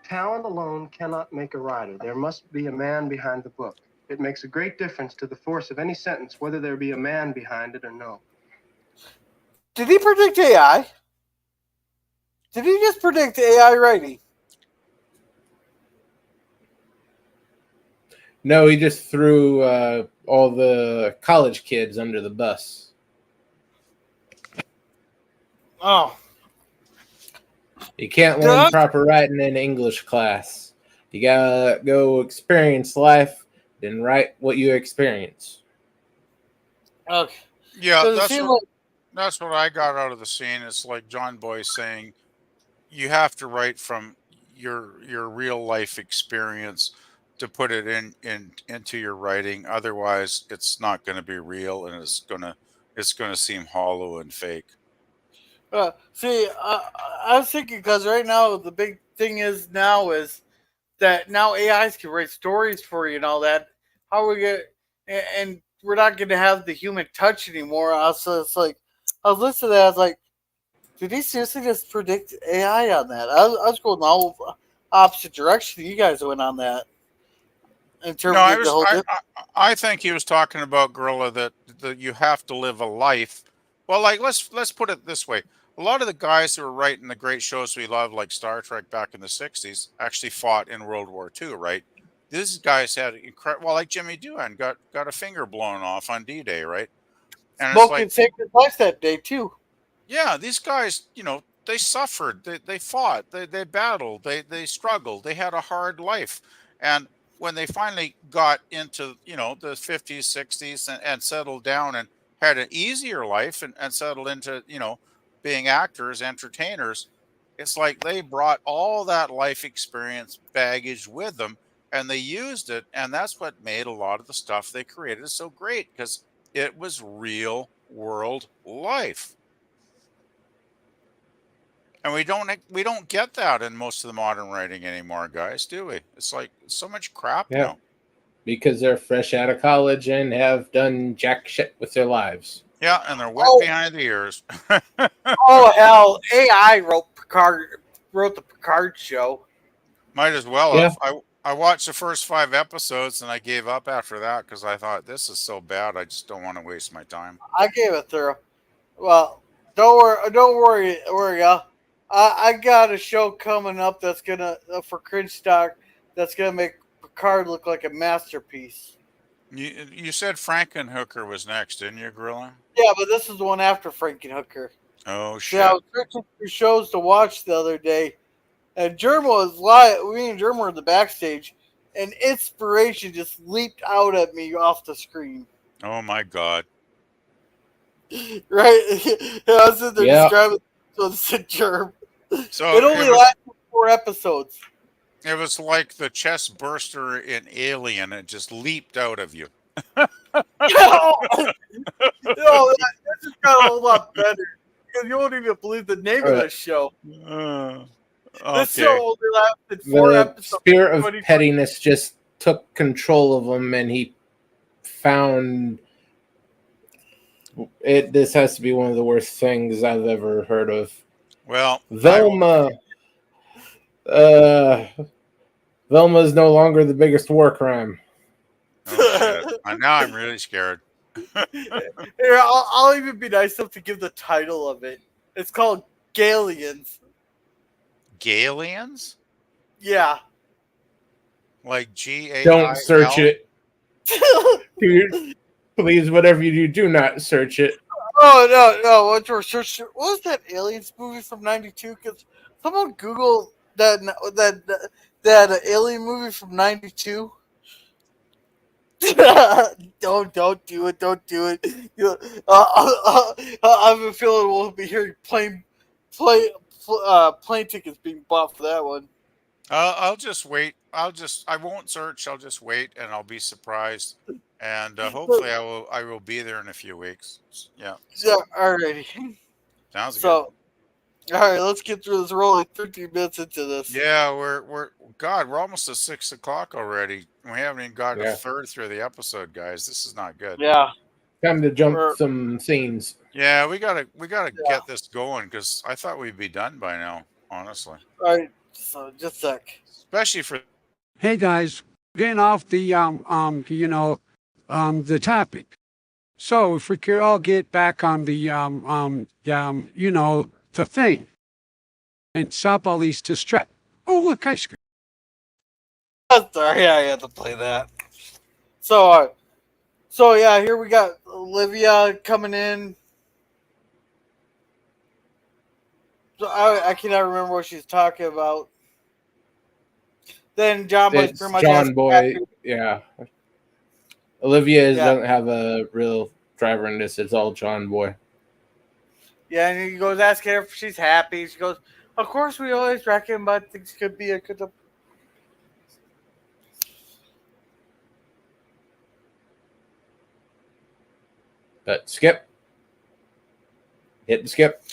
Talent alone cannot make a writer. There must be a man behind the book. It makes a great difference to the force of any sentence whether there be a man behind it or no. Did he predict AI? Did he just predict AI writing? No, he just threw all the college kids under the bus. Oh, You can't learn Doug? proper writing in English class. You gotta go experience life, then write what you experience. Okay. yeah, Because it seemed like that's what I got out of the scene. It's like John Boy saying you have to write from your real life experience to put it into your writing. Otherwise, it's not going to be real, and it's gonna seem hollow and fake. see, I was thinking because right now the big thing is now is that now AIs can write stories for you and all that. How are we get and we're not going to have the human touch anymore. Also, it's like I was listening to that. I was like, did he seriously just predict AI on that? I was going the whole opposite direction. You guys went on that in No, terms of the whole. I think he was talking about Gorilla that you have to live a life. Well, like let's put it this way. A lot of the guys who were writing the great shows we love, like Star Trek back in the '60s, actually fought in World War II, right? These guys had incredible. Well, like Jimmy Doohan got a finger blown off on D-Day, right? And it's like, Smoking saved his life that day too. yeah, these guys, they suffered, they fought, they battled, they struggled, they had a hard life. And when they finally got into, the 50s, 60s and settled down and had an easier life and settled into, being actors, entertainers, it's like they brought all that life experience baggage with them and they used it. And that's what made a lot of the stuff they created so great because it was real world life. And we don't get that in most of the modern writing anymore, guys, do we? It's like so much crap Yeah, now. because they're fresh out of college and have done jack shit with their lives. Yeah, and they're wet Oh, behind the ears. oh hell! AI wrote the Picard show. Might as well Yeah, have. I watched the first 5 episodes and I gave up after that because I thought this is so bad. I just don't want to waste my time. I gave it through. Well, don't worry, y'all. I got a show coming up that's gonna for cringe stock that's gonna make Picard look like a masterpiece. You said Frankenhooker was next, didn't you, Gorilla? Yeah, but this is the one after Frankenhooker. Oh See, I shit! was searching for shows to watch the other day, and Germa was live. Me and Germa were in the backstage, and inspiration just leaped out at me off the screen. Oh my god! Right? I was in there Yeah. describing so this is Germ. So It only lasted 4 episodes. it was like the chest burster in Alien. It just leaped out of you. No, that just got a whole lot better. Because you won't even believe the name of this show. This show Okay. only lasted 4 The episodes. spirit of 2020. pettiness just took control of him, and he found it. This has to be one of the worst things I've ever heard of. Well, Velma. Velma's no longer the biggest war crime. Oh, shit. Now I'm really scared. Here, I'll even be nice enough to give the title of it. It's called Galians. Galians? Yeah. Like GAIL? Don't search it. Please, whatever you do not search it. Oh no! What was that Aliens movie from '92? Because someone Google that Alien movie from '92. Don't do it! Don't do it! I have a feeling we'll be hearing plane tickets being bought for that one. I'll just wait. I won't search. I'll just wait, and I'll be surprised. And hopefully, I will be there in a few weeks. Yeah. Yeah. Alrighty. Sounds good. So, all right, let's get through this. We're only 13 minutes into this. Yeah, we're almost at 6 o'clock already. We haven't even got a third through the episode, guys. This is not good. Yeah. Time to jump some scenes. Yeah, we gotta get this going because I thought we'd be done by now. Honestly. All right. So just a sec. Especially for. Hey guys, getting off the the topic. So if we could all get back on the the thing, and stop all these distract. Oh look, ice cream. Sorry, I had to play that. So yeah, here we got Olivia coming in. So I cannot remember what she's talking about. Then John Boy's It's pretty much John Boy. Yeah. Olivia doesn't have a real driver in this. It's all John Boy. Yeah, and he goes asking her if she's happy. She goes, "Of course, we always reckon, but things could be a good." But skip. Hit the skip.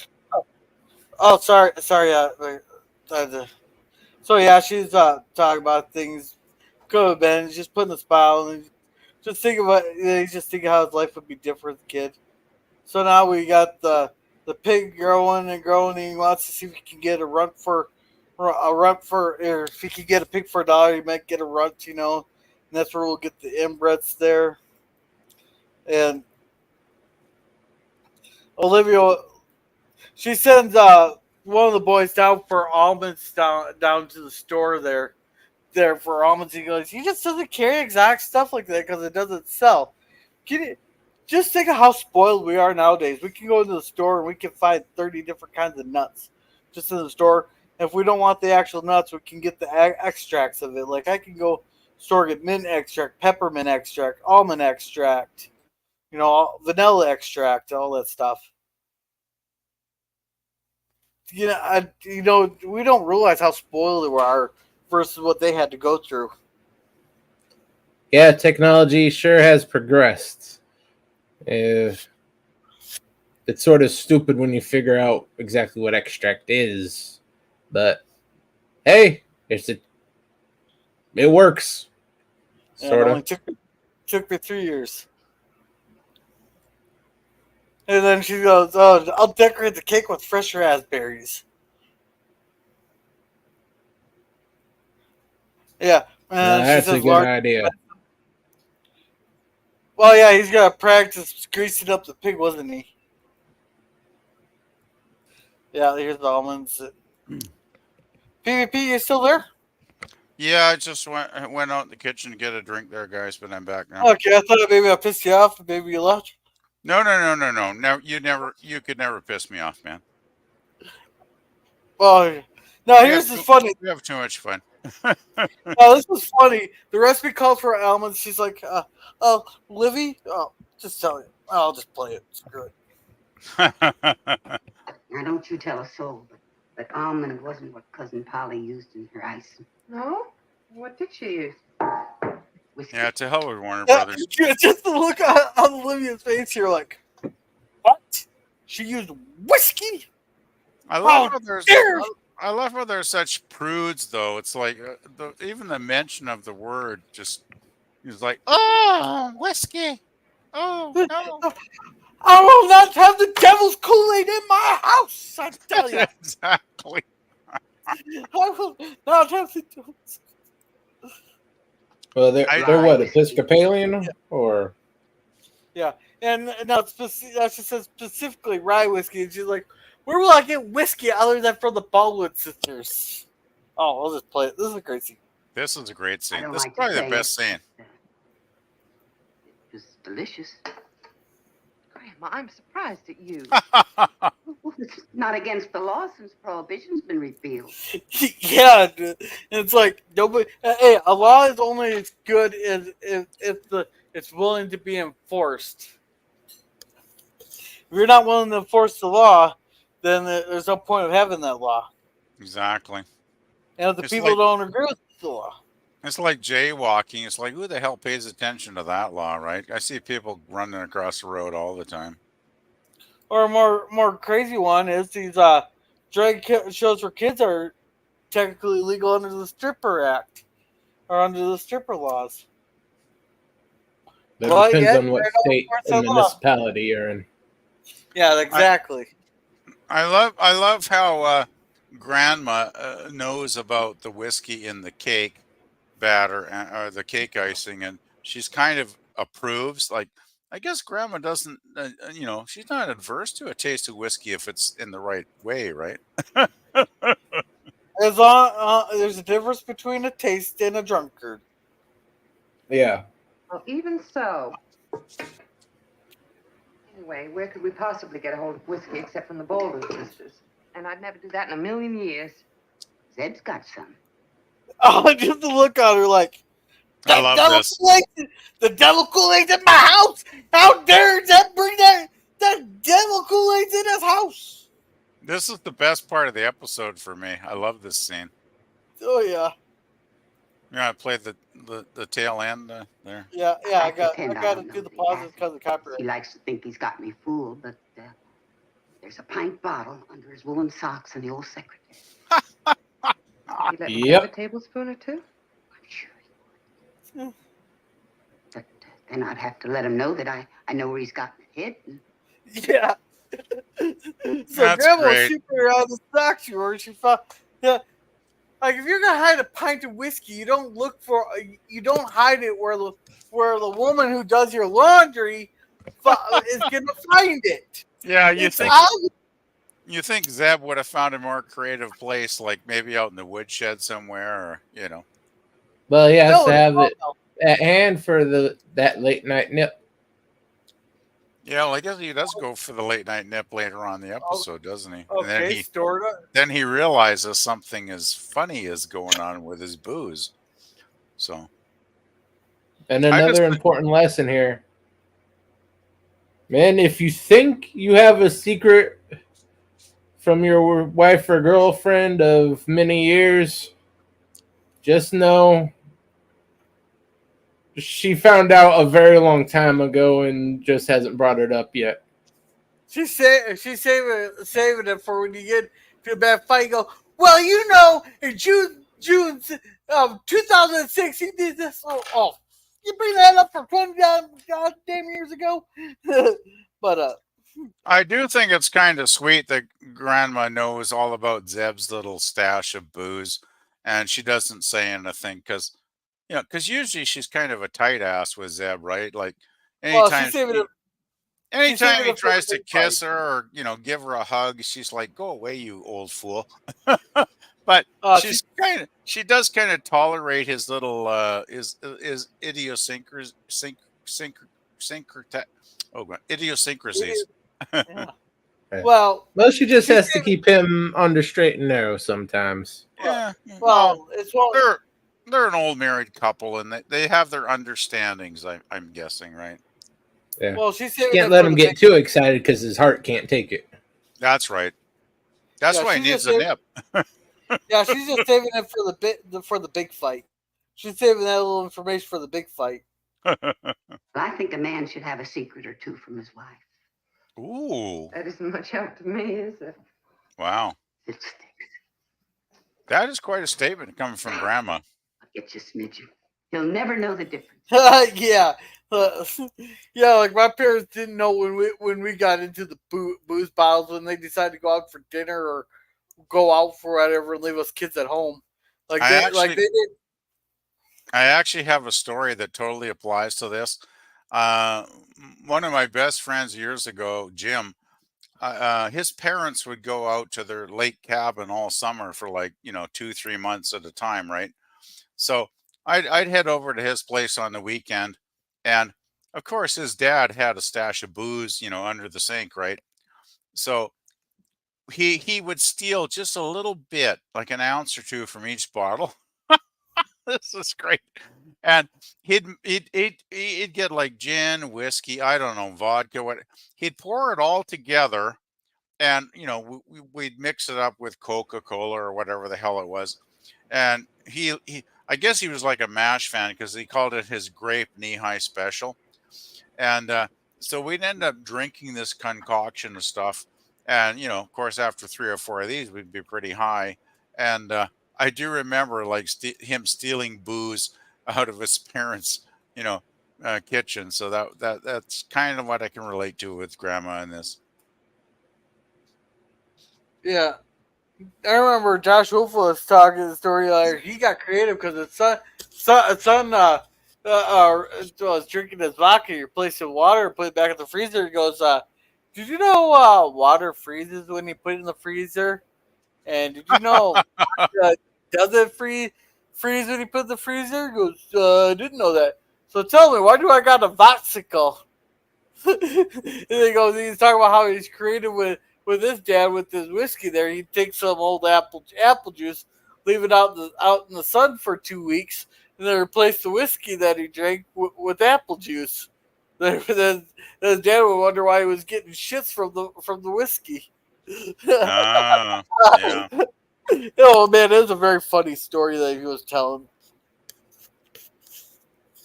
Oh, sorry. So yeah, she's talking about things could have been. Just putting a smile and just think about. He's just thinking how his life would be different as a kid. So now we got the pig growing. And he wants to see if he can get or if he can get a pig for $1, he might get a runt, and that's where we'll get the inbreds there. And Olivia, she sends one of the boys down for almonds down to the store there for almonds. He goes, he just doesn't carry exact stuff like that because it doesn't sell. Just think of how spoiled we are nowadays. We can go into the store and we can find 30 different kinds of nuts just in the store. And if we don't want the actual nuts, we can get the extracts of it. Like I can go store, get mint extract, peppermint extract, almond extract, vanilla extract, all that stuff. We don't realize how spoiled we are versus what they had to go through. Yeah, technology sure has progressed. It's sort of stupid when you figure out exactly what extract is, but hey, it works. Sort of. It took me 3 years. And then she goes, "Oh, I'll decorate the cake with fresh raspberries." Yeah, That's a good idea. Well, yeah, he's got to practice greasing up the pig, wasn't he? Yeah, here's the almonds. PvP, you still there? Yeah, I just went out in the kitchen to get a drink there, guys, but I'm back now. Okay, I thought maybe I pissed you off. Maybe you left. No, no, no, no, no. No, you could never piss me off, man. Well, now We have here's the funny. we have too much fun. Oh, this was funny. The recipe called for almonds. She's like, "Oh, Livy, oh, just tell you. I'll just play it. Screw it." Now, don't you tell a soul, but almond wasn't what Cousin Polly used in her icing. No? What did she use? Whiskey. Yeah, to hell with Warner Yeah, Brothers. just the look on Olivia's face here, like, what? She used whiskey? I love how dare I love how they're such prudes, though. It's like even the mention of the word just is like, oh, whiskey. Oh no. I will not have the devil's Kool-Aid in my house, I tell you. Exactly. I will not have the devil's. Well, they're what, Episcopalian or? Yeah, and now she says specifically rye whiskey, and she's like, where will I get whiskey other than from the Baldwin sisters? Oh, I'll just play it. This is a great scene. This is a great I scene. don't This is like to probably the say best it, scene. It was delicious. Grandma, I'm surprised at you. Well, it's not against the law since prohibition's been repealed. Yeah, dude. And it's like nobody. Hey, a law is only as good as if it's willing to be enforced. If you're not willing to enforce the law, then there's no point of having that law. Exactly. And if the It's people like- don't agree with the law, It's like jaywalking. It's like, who the hell pays attention to that law, right? I see people running across the road all the time. or a more crazy one is these drag shows for kids are technically legal under the Stripper Act or under the stripper laws. That Well, depends yeah, on what they're not state enforcing and the law. municipality you're in. Yeah, exactly. I love how Grandma knows about the whiskey in the cake batter or the cake icing, and she's kind of approves. Like, I guess Grandma doesn't, she's not adverse to a taste of whiskey if it's in the right way, right? As long there's a difference between a taste and a drunkard. Yeah. Well, even so. Anyway, where could we possibly get a hold of whiskey except from the Baldwin sisters? And I'd never do that in a million years. Zeb's got some. Oh, just to look on her like, I love this. The devil Kool-Aid's in my house. How dare Zeb bring that devil Kool-Aid's in his house? This is the best part of the episode for me. I love this scene. Oh yeah, Yeah, I played the tail end there. yeah. I got pretend I to don't do know the the pauses acid. because of He copyright. likes to think he's got me fooled, but there's a pint bottle under his woolen socks in the old secretary. You let me Yep. have a tablespoon or two? I'm sure he would. But then I'd have to let him know that I know where he's gotten it hidden. Yeah. So That's Grandma was great. super out of the socks where she found. Yeah. Like if you're gonna hide a pint of whiskey, you don't hide it where the woman who does your laundry is gonna find it. Yeah, It's out. you think Zeb would have found a more creative place, like maybe out in the woodshed somewhere, or Well, he has No, to have no, it at hand for that late night nip. Yeah, well, I guess he does go for the late night nip later on in the episode, doesn't he? And Okay, stored up. then he realizes something as funny is going on with his booze. So And I just another important lesson here. Man, if you think you have a secret from your wife or girlfriend of many years, just know she found out a very long time ago and just hasn't brought it up yet. She's saving it for when you get to a bad fight. You go, well, in June 2006, he did this. Oh, you bring that up for 20 goddamn years ago. But I do think it's kind of sweet that Grandma knows all about Zeb's little stash of booze, and she doesn't say anything because usually she's kind of a tight ass with Zeb, right? Like anytime she's saving it. anytime he it for tries the to big fight. kiss her or give her a hug, she's like, "Go away, you old fool." But Uh, she's kind does kind of tolerate his little his idiosyncrasies. Yeah. Yeah. Well, Well, she just she's has to keep him on the straight and narrow sometimes. Yeah. Well, well, it's one. they're an old married couple, and they have their understandings. I'm guessing, right? Yeah. Well, she's She saving can't it let for him the get big. too excited because his heart can't take it. That's right. That's Yeah, why he she's needs just a saving. nip. Yeah, she's just saving it for the big fight. She's saving that little information for the big fight. I think a man should have a secret or two from his wife. Ooh, That isn't much help to me, is it? wow. It sticks. That is quite a statement coming from Grandma. I'll get you smidgen. He'll never know the difference. Yeah, yeah. Like my parents didn't know when we got into the booze bottles when they decided to go out for dinner or go out for whatever and leave us kids at home. Like I they did. I actually have a story that totally applies to this. Uh, One of my best friends years ago, Jim, his parents would go out to their lake cabin all summer for like 2-3 months at a time, right? So I'd head over to his place on the weekend, and of course his dad had a stash of booze, under the sink, right? So he would steal just a little bit, like an ounce or two from each bottle. This is great. And he'd get like gin, whiskey, I don't know, vodka, what he'd pour it all together, and we'd mix it up with Coca-Cola or whatever the hell it was. And he I guess he was like a MASH fan because he called it his grape knee-high special. And so we'd end up drinking this concoction of stuff. And, of course, after 3 or 4 of these, we'd be pretty high. And I do remember like him stealing booze out of his parents', kitchen. So that's kind of what I can relate to with Grandma in this. Yeah, I remember Josh Wolf was talking the story like he got creative because his son was drinking his vodka. You replace it with water, put it back in the freezer. He goes, "Did you know water freezes when you put it in the freezer? And did you know does it freeze when you put it in the freezer?" He goes, "I didn't know that. So tell me, why do I got a voxicle?" And he goes, he's talking about how he's creative with his dad with his whiskey there. He'd take some old apple juice, leave it out in the sun for 2 weeks, and then replace the whiskey that he drank with apple juice. Then his dad would wonder why he was getting shits from the whiskey. Ah, yeah. Oh man, it was a very funny story that he was telling.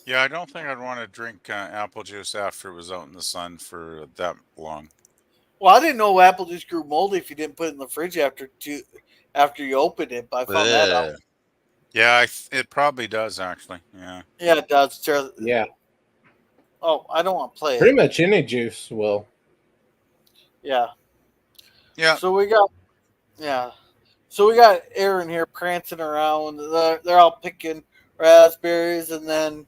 Yeah, I don't think I'd want to drink apple juice after it was out in the sun for that long. Well, I didn't know apple juice grew moldy if you didn't put it in the fridge after you opened it, but I found that out. Yeah, it probably does actually. Yeah. Yeah, it does. Yeah. Oh, I don't want to play Pretty it. much any juice will. Yeah. Yeah. So we got Aaron here prancing around. They're all picking raspberries, and then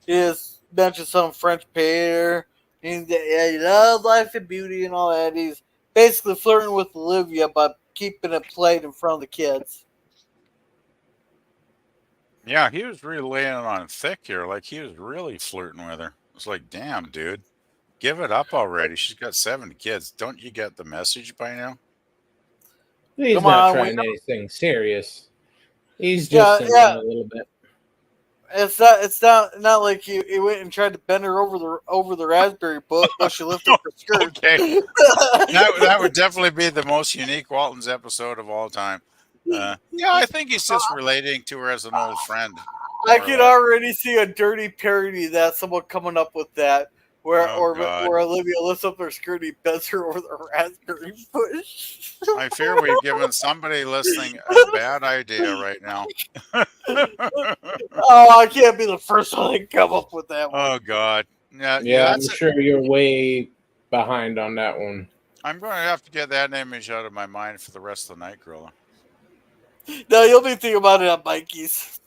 he just mentioned some French painter. He loves life and beauty and all that. He's basically flirting with Olivia by keeping it played in front of the kids. Yeah, he was really laying it on thick here. Like he was really flirting with her. It's like, damn, dude, give it up already. She's got 7 kids. Don't you get the message by now? He's Come not on, trying anything serious. He's just simping a little bit. It's not like he went and tried to bend her over the raspberry bush to lift up her skirt. Okay. That would definitely be the most unique Waltons episode of all time. Yeah, I think he's just relating to her as an old friend. I can already see a dirty parody that someone coming up with that where Olivia lifts up her skirt and he bends her over the raspberry bush. I fear we've given somebody listening a bad idea right now. Oh, I can't be the first one to come up with that one. Oh God. Yeah, I'm sure you're way behind on that one. I'm going to have to get that image out of my mind for the rest of the night, Gorilla. No, you'll be thinking about it on Mikey's.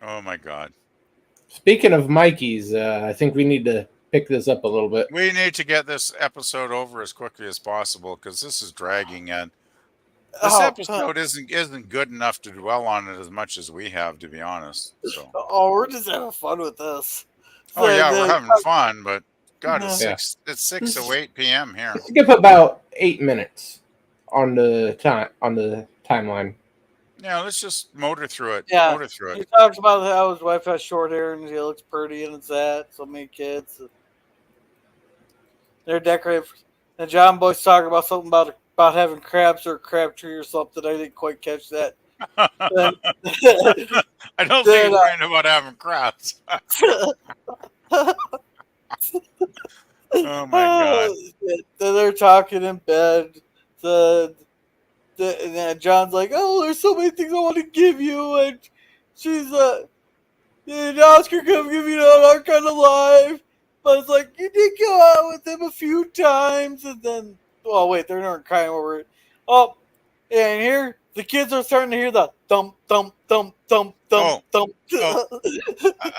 Oh my God. Speaking of Mikey's, I think we need to pick this up a little bit. We need to get this episode over as quickly as possible because this is dragging in. This Oh, episode isn't good enough to dwell on it as much as we have, to be honest. So. oh, we're just having fun with this. Oh yeah, we're The- having fun, but God, it's Yeah. 6:08 p.m. here. Skip about 8 minutes on the timeline. Yeah, let's just motor through it. Yeah, Motor through he it. talks about how his wife has short hair and he looks pretty and it's that. So many kids. They're decorated. And John Boy's talking about something about having crabs or a crab tree or something. I didn't quite catch that. Then, I don't think then, he's worrying about having crabs. Oh my God. Then they're talking in bed. And then John's like, "Oh, there's so many things I want to give you," and she's and Oscar could give you our kind of life, but it's like you did go out with him a few times, and then wait, they're not crying over it. Oh, and here the kids are starting to hear the thump thump thump thump thump thump.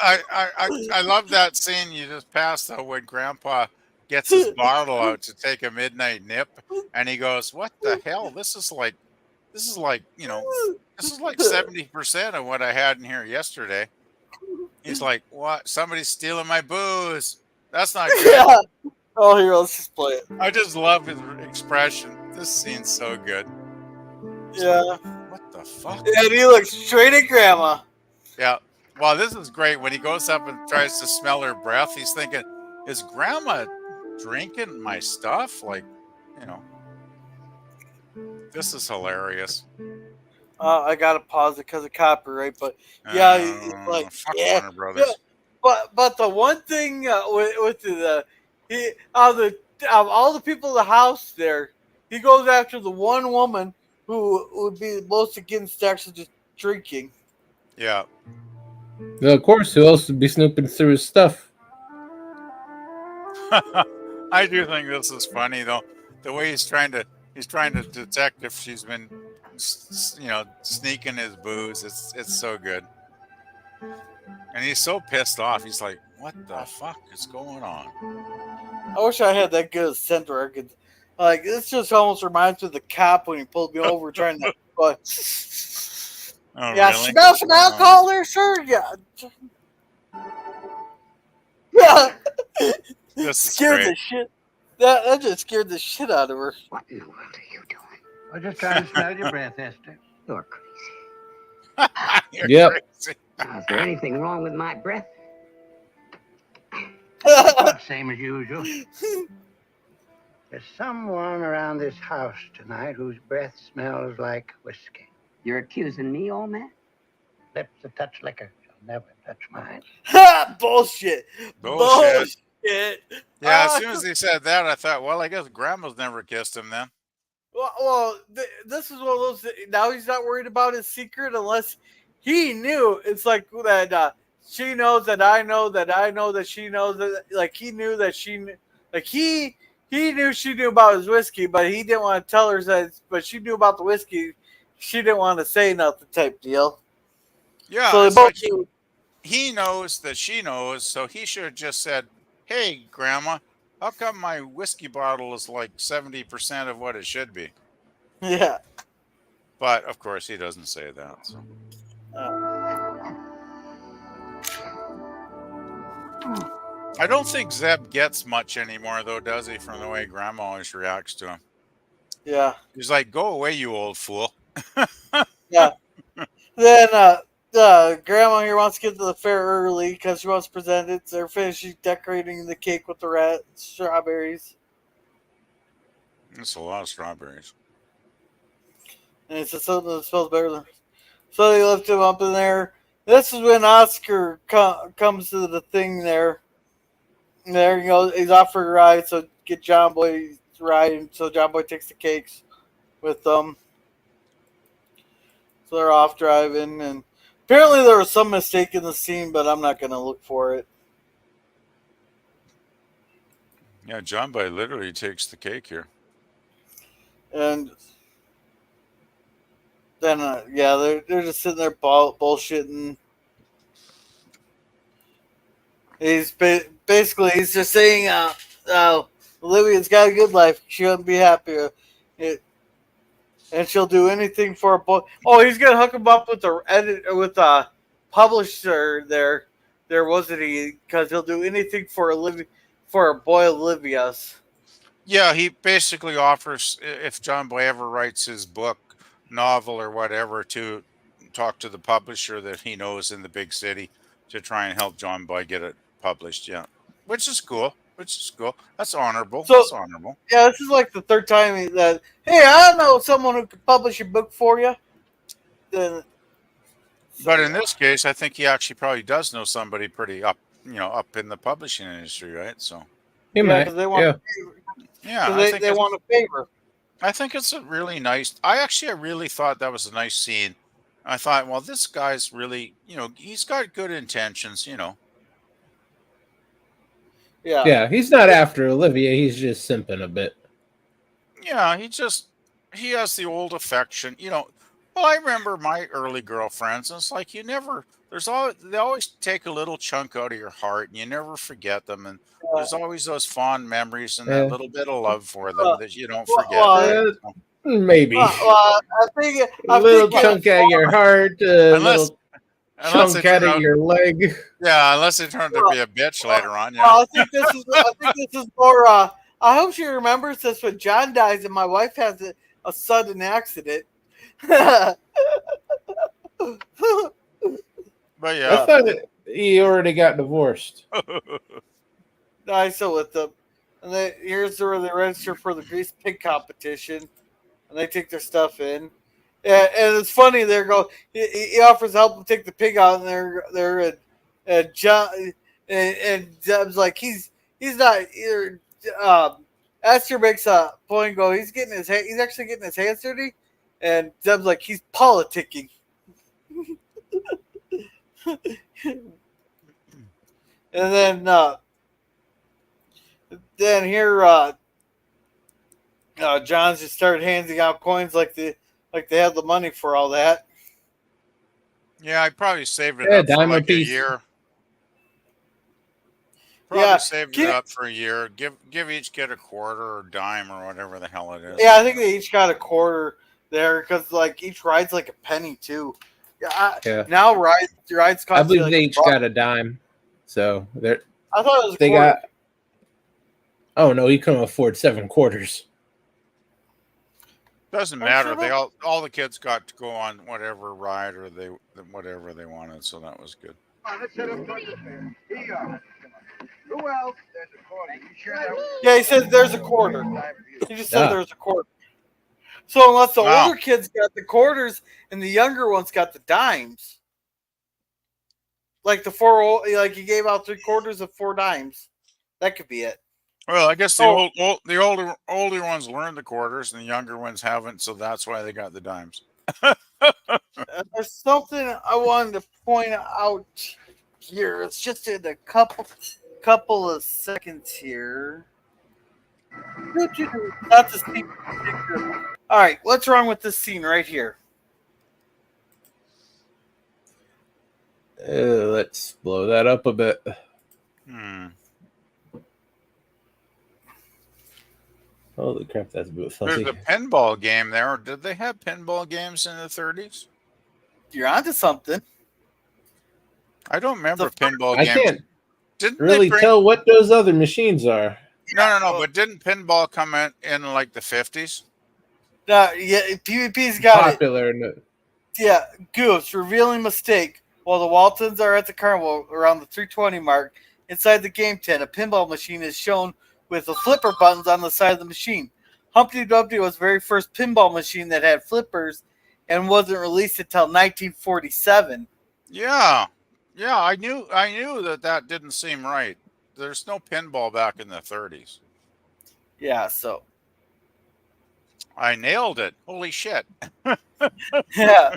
I love that scene you just passed though when Grandpa gets his bottle out to take a midnight nip, and he goes, "What the hell? This is like 70% of what I had in here yesterday." He's like, "What? Somebody's stealing my booze. That's not good." Yeah. Oh, here, let's just play it. I just love his expression. This scene's so good. Yeah. What the fuck? And he looks straight at Grandma. Yeah. Well, this is great. When he goes up and tries to smell her breath, he's thinking, is Grandma drinking my stuff? Like, this is hilarious. I gotta pause it because of copyright, but yeah, Fuck yeah, Warner Brothers. yeah, but the one thing with of all the people in the house there, he goes after the one woman who would be most against actually just drinking. Yeah. Well, of course, who else would be snooping through his stuff? I do think this is funny though. The way he's trying to detect if she's been, sneaking his booze. It's so good. And he's so pissed off. He's like, "What the fuck is going on?" I wish I had that good a scent where I could, this just almost reminds me of the cop when he pulled me over trying to, Oh, yeah, really? smell some alcohol there, sir? Yeah. Yeah. This is scared great. the shit. That just scared the shit out of her. What in the world are you doing? I'm just trying to smell your breath, Esther. You're crazy. You're Yep. crazy. Now, is there anything wrong with my breath? Same as usual. There's someone around this house tonight whose breath smells like whiskey. You're accusing me, old man? Lips that touch liquor shall never touch mine. Ha! Bullshit. Bullshit. Bullshit. Yeah, as soon as he said that, I thought, well, I guess Grandma's never kissed him then. This is one of those. Now he's not worried about his secret unless he knew. It's like that. She knows that I know that I know that she knows that. Like he knew that she knew. Like he knew she knew about his whiskey, but he didn't want to tell her that. But she knew about the whiskey. She didn't want to say nothing. Type deal. Yeah, So they it's both like he knows that she knows, so he should have just said, "Hey, Grandma, how come my whiskey bottle is like 70% of what it should be?" Yeah. But of course, he doesn't say that. So. I don't think Zeb gets much anymore, though, does he? From the way Grandma always reacts to him. Yeah. He's like, "Go away, you old fool." Yeah. Then Grandma here wants to get to the fair early because she wants to present it. So they're finishing decorating the cake with the red strawberries. It's a lot of strawberries. And it's just something that smells better than. So they lift him up in there. This is when Oscar comes to the thing there. And there he goes. He's offered a ride, so get John Boy riding. So John Boy takes the cakes with them. So they're off driving, and apparently there was some mistake in the scene, but I'm not going to look for it. Yeah, John Boy literally takes the cake here. And then, they're just sitting there bullshitting. He's basically just saying, Olivia's got a good life. She wouldn't be happier. and she'll do anything for a boy. Oh, he's gonna hook him up with a publisher there. There wasn't he because he'll do anything for Olivia, for a boy Olivia's. Yeah, he basically offers if John Boy ever writes his book, novel, or whatever, to talk to the publisher that he knows in the big city to try and help John Boy get it published. Yeah, which is cool. Which is cool. That's honorable. So That's honorable. yeah, this is like the third time that hey, I know someone who could publish a book for you. Then, But in this case, I think he actually probably does know somebody pretty up, up in the publishing industry, right? So He yeah, might. because they want Yeah. a favor. yeah, 'Cause I they, think they want a favor. I think it's a really nice. I really thought that was a nice scene. I thought, well, this guy's really, he's got good intentions. Yeah. Yeah, he's not after Olivia. He's just simping a bit. Yeah, he has the old affection. Well, I remember my early girlfriends, and it's like they always take a little chunk out of your heart, and you never forget them. And there's always those fond memories and that Yeah. little bit of love for them that you don't well, forget. well, right? So, Maybe. I think A little chunk out of your heart, a Unless- little unless chunk they out turn of out- your leg. yeah, unless they turn to be a bitch later on. Yeah. Well, I think this is more. I hope she remembers this when John dies and my wife has a sudden accident. But I yeah. thought he already got divorced. I still with them, and here's where they register for the grease pig competition, and they take their stuff in. And it's funny. He offers to help them take the pig out, and they're John and Deb's like he's not either. Esther makes a point and go. He's actually getting his hands dirty, and Deb's like he's politicking. And then here John's just started handing out coins like they had the money for all that. Yeah, I probably saved it Yeah, up for dime a like a piece. year. Probably Yeah, saved it up for a year. Give each kid a quarter or dime or whatever the hell it is. Yeah, I think they each got a quarter there because like each ride's like a penny too. Yeah. Now rides cost. I believe like they a each buck. got a dime. So they're I thought it was a they quarter. got. Oh no, he couldn't afford 7 quarters. Doesn't I'm matter. sure They all the kids got to go on whatever ride or whatever they wanted, so that was good. Let's set up Here you are. Who else? There's a quarter. You sure that Yeah, he said there's a quarter. He just said Yeah. there's a quarter. So unless the Wow. older kids got the quarters and the younger ones got the dimes, like like he gave out 3/4 of 4 dimes, that could be it. Well, I guess Oh. the older ones learned the quarters and the younger ones haven't, so that's why they got the dimes. There's something I wanted to point out here. It's just in a couple of seconds here. Not the scene. All right, what's wrong with this scene right here? Let's blow that up a bit. Holy crap, that's a bit fuzzy. There's a pinball game there. Did they have pinball games in the 30s? You're onto something. I don't remember The- pinball I games. can't Didn't really they bring, tell what those other machines are. No. But didn't pinball come in like the 50s? Yeah, PvP's got it. Popular. In the, Yeah, Goofs, revealing mistake. While the Waltons are at the carnival around the 3:20 mark, inside the game tent, a pinball machine is shown with the flipper buttons on the side of the machine. Humpty Dumpty was the very first pinball machine that had flippers and wasn't released until 1947. Yeah. I knew that didn't seem right. There's no pinball back in the 30s. Yeah, so I nailed it. Holy shit. yeah.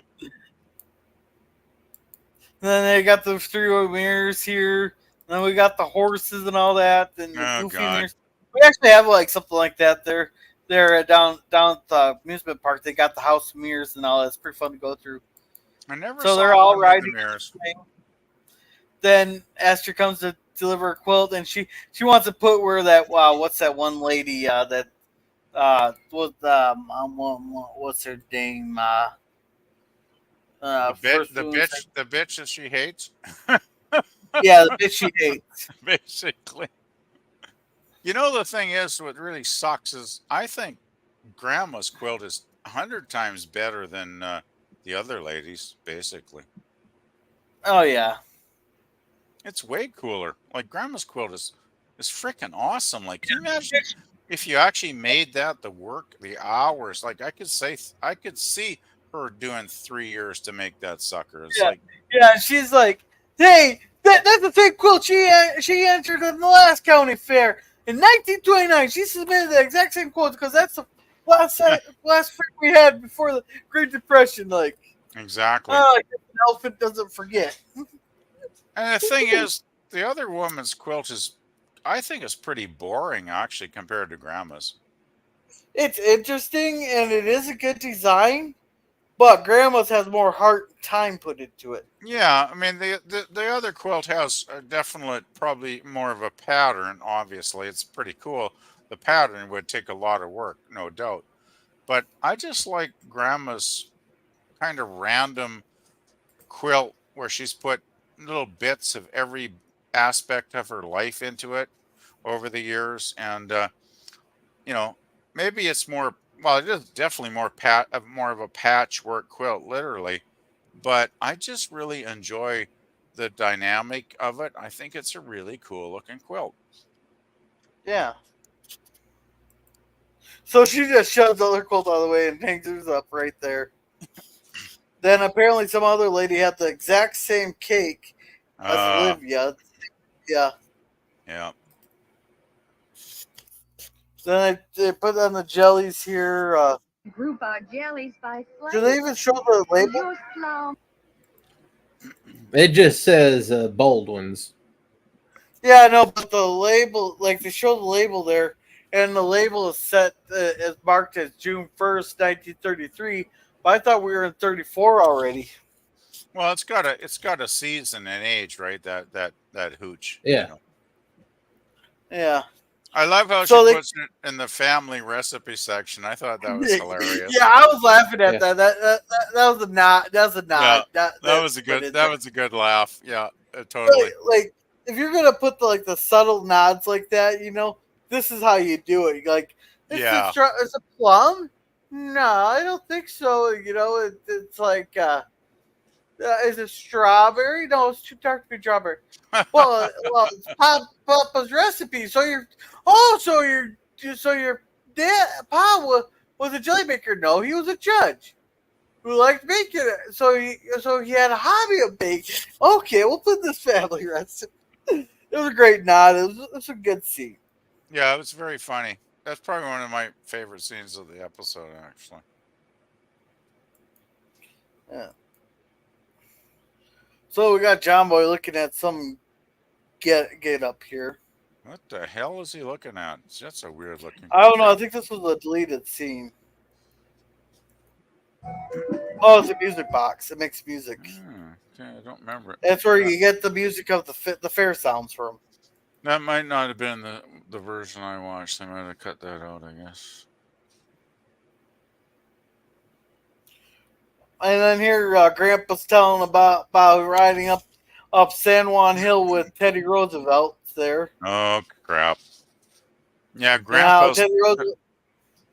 Then they got the 3-way mirrors here. Then we got the horses and all that. And the Oh, goofy God. mirrors. We actually have like something like that there. They're down at the amusement park. They got the house of mirrors and all that. It's pretty fun to go through. I never So saw they're all one with the riding. mirrors. Then Esther comes to deliver a quilt, and she wants to put where that what's that one lady that what's her name? First moon, The bitch that she hates, yeah, the bitch she hates. basically. You know, the thing is, what really sucks is I think Grandma's quilt is 100 times better than the other ladies. Basically, Oh yeah, it's way cooler. Like Grandma's quilt is freaking awesome. Like, can you imagine if you actually made that the work, the hours? Like, I could see her doing 3 years to make that sucker. It's yeah, like, yeah. She's like, hey, that's the same quilt she entered in the last county fair in 1929. She submitted the exact same quilt because that's the last fair we had before the Great Depression. Like, exactly. oh, I guess an elephant doesn't forget. And the thing is, the other woman's quilt is, I think, is pretty boring actually compared to Grandma's. It's interesting and it is a good design, but Grandma's has more heart and time put into it. Yeah, I mean the other quilt has a definite, probably more of a pattern. Obviously, it's pretty cool. The pattern would take a lot of work, no doubt. But I just like Grandma's kind of random quilt where she's put little bits of every aspect of her life into it over the years, and you know, maybe it's more. Well, it is definitely more of a patchwork quilt, literally. But I just really enjoy the dynamic of it. I think it's a really cool looking quilt. Yeah. So she just shoves the other quilt out of the way and hangs hers up right there. Then apparently some other lady had the exact same cake as Uh, Olivia. Yeah. yeah. Then they put on the jellies here. Group our jellies by Do they even show the label? It just says Baldwin's. Yeah, I know, but the label, like they show the label there, and the label is set, is marked as June 1st, 1933. But I thought we were in 34 already. Well, it's got a season and age, right? That hooch. Yeah. You know. Yeah. I love how So she they, puts it in the family recipe section. I thought that was hilarious. yeah, I was laughing at Yeah. that. That was a nod. That was a nod. Yeah, that was a put in that there. was a good laugh. Yeah, totally. Like if you're gonna put the subtle nods like that, this is how you do it. Like Yeah, it's a plum. No, I don't think so. It's like is it strawberry? No, it's too dark to be strawberry. Well, it's Papa's recipe. So your dad, Pa was a jelly maker. No, he was a judge who liked baking it. So he had a hobby of baking. Okay, we'll put this family recipe. It was a great nod. It was a good scene. yeah, it was very funny. That's probably one of my favorite scenes of the episode, actually. Yeah. So we got John Boy looking at some get up here. What the hell is he looking at? That's a weird looking. I don't know. I think this was a deleted scene. Oh, it's a music box. It makes music. Okay, I don't remember it. That's where you get the music of the fair sounds from. That might not have been the version I watched. They might have cut that out, I guess. And then here, Grandpa's telling about riding up San Juan Hill with Teddy Roosevelt there. Oh crap! Yeah, Now, Teddy Roosevelt.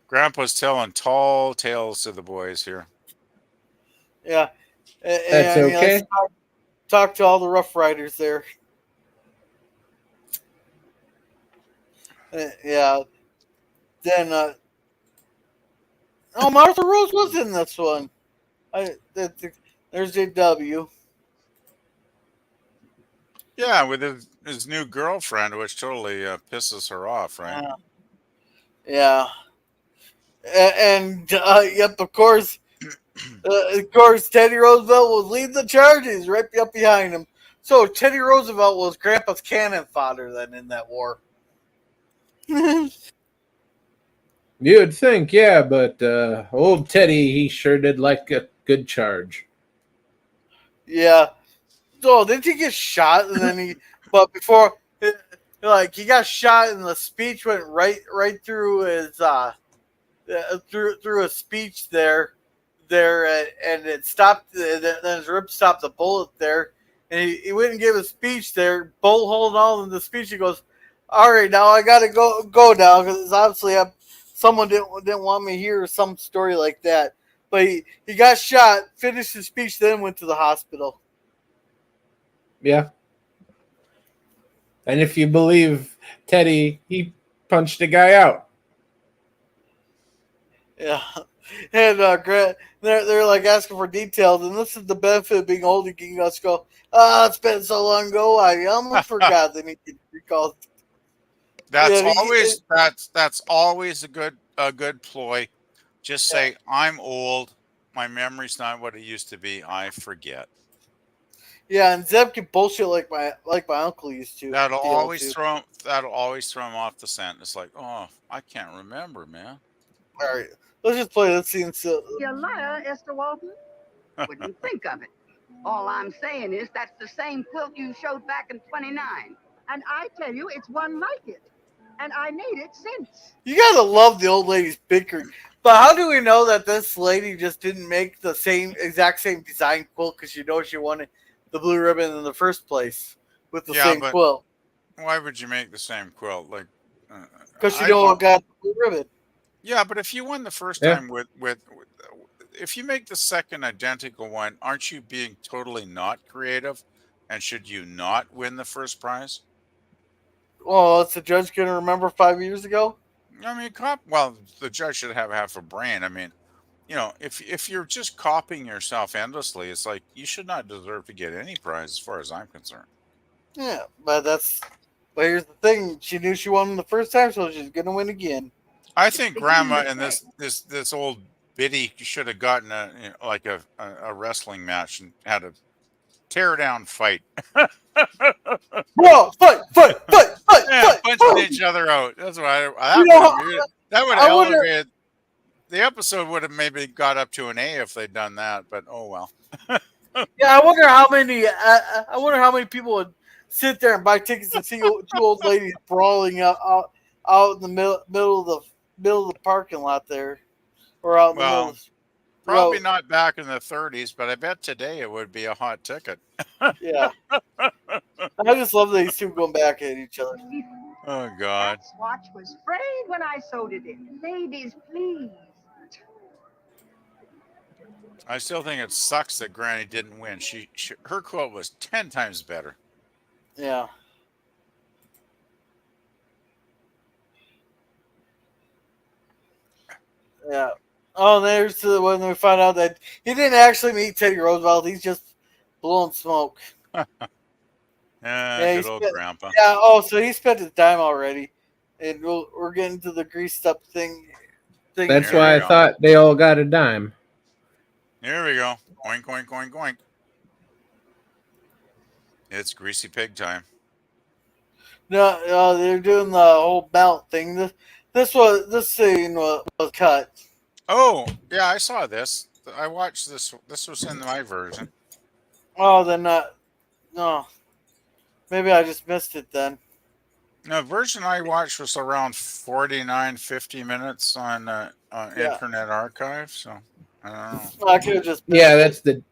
Grandpa's telling tall tales to the boys here. Yeah, That's and, okay. Talk to all the Rough Riders there. Yeah. Then, Martha Rose was in this one. There's JW. Yeah, with his new girlfriend, which totally pisses her off, right? Yeah. And yep, of course, Teddy Roosevelt was leading the charges right up behind him. So Teddy Roosevelt was Grandpa's cannon fodder then in that war. You would think, yeah, but old Teddy, he sure did like a good charge. Yeah. So didn't he get shot and then but before he got shot and the speech went right through his through a speech there, and it stopped. Then his rib stopped the bullet there, and he went and gave a speech there, bullet hole and all in the speech. He goes, "All right, now I gotta go now because obviously someone didn't want me to hear some story like that." But he got shot, finished his speech, then went to the hospital. Yeah. And if you believe Teddy, he punched a guy out. Yeah. And they're like asking for details, and this is the benefit of being old. You can just go, it's been so long ago, I almost forgot. Then he can recall. That's always a good ploy. Just say, I'm old. My memory's not what it used to be. I forget. Yeah, and Zeb can bullshit like my uncle used to. That'll always throw him off the scent. It's like, oh, I can't remember, man. All right, let's just play this scene. So You're a liar, Esther Walton. Wouldn't think of it. All I'm saying is that's the same quilt you showed back in 29. And I tell you, it's one like it. And I made it since. you gotta love the old lady's bickering. But how do we know that this lady just didn't make the exact same design quilt because she knows she wanted the blue ribbon in the first place with the same quilt? Why would you make the same quilt? Like, because she don't got the blue ribbon. Yeah, but if you won the first time with if you make the second identical one, aren't you being totally not creative? And should you not win the first prize? Well, it's the judge going to remember 5 years ago? I mean, the judge should have half a brain. I mean, if you're just copying yourself endlessly, it's like you should not deserve to get any prize as far as I'm concerned. Yeah, but here's the thing. She knew she won the first time, so she's going to win again. I think Grandma and this old biddy should have gotten a wrestling match and had a tear down fight. Bro, fight! Punching each other out. That's what that would have elevated. The episode would have maybe got up to an A if they'd done that, but oh well. Yeah, I wonder how many people would sit there and buy tickets to see two old ladies brawling out in the middle of the parking lot there, or out in the middle. Probably not back in the 30s, but I bet today it would be a hot ticket. Yeah. I just love these two going back at each other. Oh, God. That swatch was frayed when I sewed it in. Ladies, please. I still think it sucks that Granny didn't win. Her quilt was 10 times better. Yeah. Yeah. Oh, there's when we find out that he didn't actually meet Teddy Roosevelt. He's just blowing smoke. Good old Grandpa. Yeah. Oh, so he spent his time already, and we're getting to the greased up thing. That's why I thought they all got a dime. Here we go. Oink, oink, oink, oink. It's greasy pig time. No, they're doing the whole belt thing. This scene was cut. Oh, yeah, I saw this. I watched this. This was in my version. Oh, then not. No. Maybe I just missed it then. The version I watched was around 49, 50 minutes on Internet Archive. So I don't know. I could have just. That's the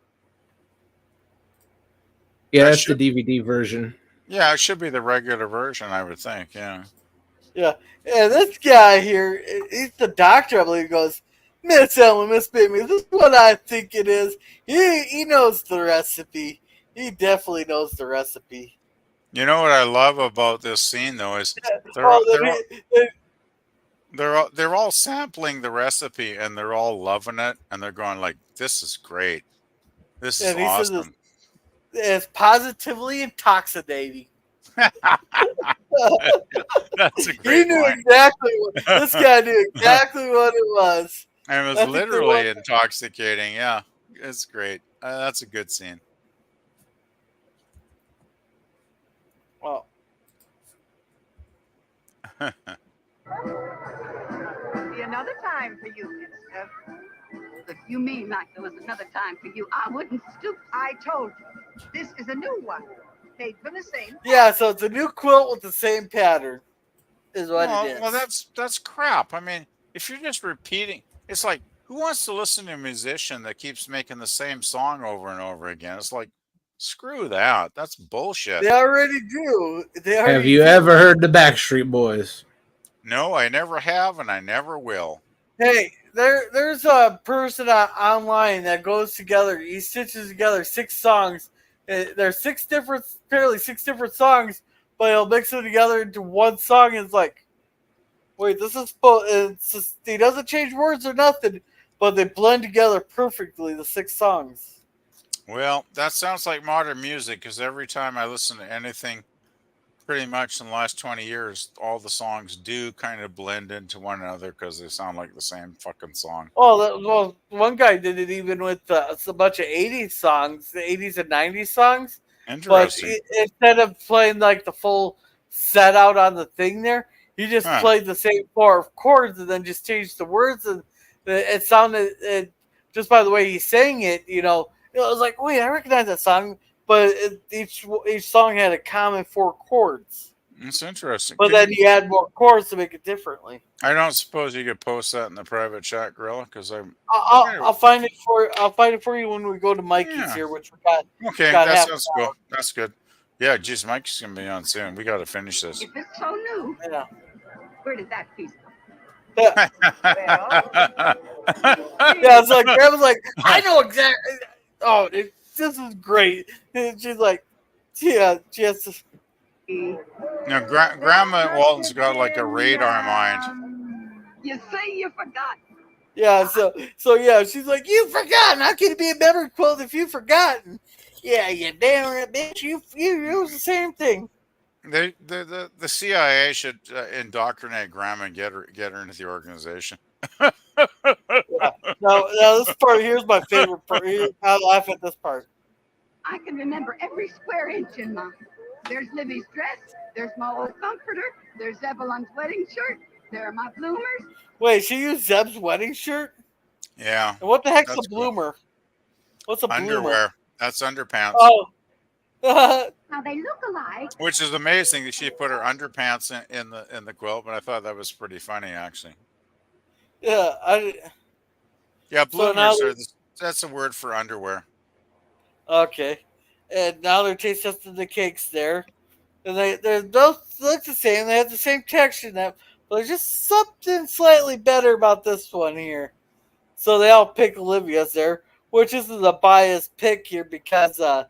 DVD version. Yeah, it should be the regular version, I would think. Yeah. Yeah. Yeah, this guy here, he's the doctor, I believe, goes, Miss Ellen, Miss Baby, this is what I think it is. He knows the recipe. He definitely knows the recipe. You know what I love about this scene, though, is they're all sampling the recipe and they're all loving it and they're going like, "This is great. This is awesome." It's positively intoxicating. That's a great He knew point. exactly what this guy knew exactly what it was. And it was literally intoxicating. Yeah, it's great. That's a good scene. Well, Be another time for you, Esther. If you mean like there was another time for you, I wouldn't stoop. I told you, this is a new one, made from the same. yeah, so it's a new quilt with the same pattern, is what it is. Well, that's crap. I mean, if you're just repeating, it's like, who wants to listen to a musician that keeps making the same song over and over again? It's like, screw that. That's bullshit. They already do. They Have already you do. ever heard the Backstreet Boys? No, I never have, and I never will. Hey, there's a person online that goes together. He stitches together 6 songs. There's six different songs, but he'll mix them together into one song. And it's like, wait, this is he doesn't change words or nothing, but they blend together perfectly. The 6 songs. Well, that sounds like modern music because every time I listen to anything, pretty much in the last 20 years, all the songs do kind of blend into one another because they sound like the same fucking song. Well, one guy did it even with a bunch of '80s songs, the '80s and '90s songs. But Interesting. instead of playing like the full set out on the thing there, he just Huh. played the same 4 chords and then just changed the words. And it sounded, just by the way he sang it, it was like, wait, I recognize that song. But each song had a common 4 chords. It's interesting. But then you add more chords to make it differently. I don't suppose you could post that in the private chat, Gorilla, because I'll find it for you when we go to Mikey's here, which we got. Okay, got that half sounds an cool. hour. That's good. Yeah, geez, Mike's gonna be on soon. We got to finish this. If it's so new, Yeah. where did that piece come Yeah, it's like Grandma's like, I know exactly. Oh, this is great. And she's like, yeah, she has to. Now, Grandma Walton's got like a radar mind. You say you forgot. Yeah, so yeah, she's like, you've forgotten. How can it be a memory quilt if you've forgotten? Yeah, you damn right, bitch. You use the same thing. The CIA should indoctrinate Grandma and get her into the organization. Now this part here's my favorite part. I laugh at this part. I can remember every square inch in mine. There's Libby's dress. There's my old comforter. There's Evelyn's wedding shirt. There are my bloomers. Wait, she used Zeb's wedding shirt? Yeah. And what the heck's that's a bloomer? What's a bloomer? Underwear. That's underpants. Oh. Now they look alike. Which is amazing that she put her underpants in the quilt, but I thought that was pretty funny actually. Yeah, Yeah, So now bloomers that's a word for underwear. okay. And now they're taste testing the cakes there. And they both look the same. They have the same texture, but there's just something slightly better about this one here. So they all pick Olivia's there, which isn't a biased pick here because the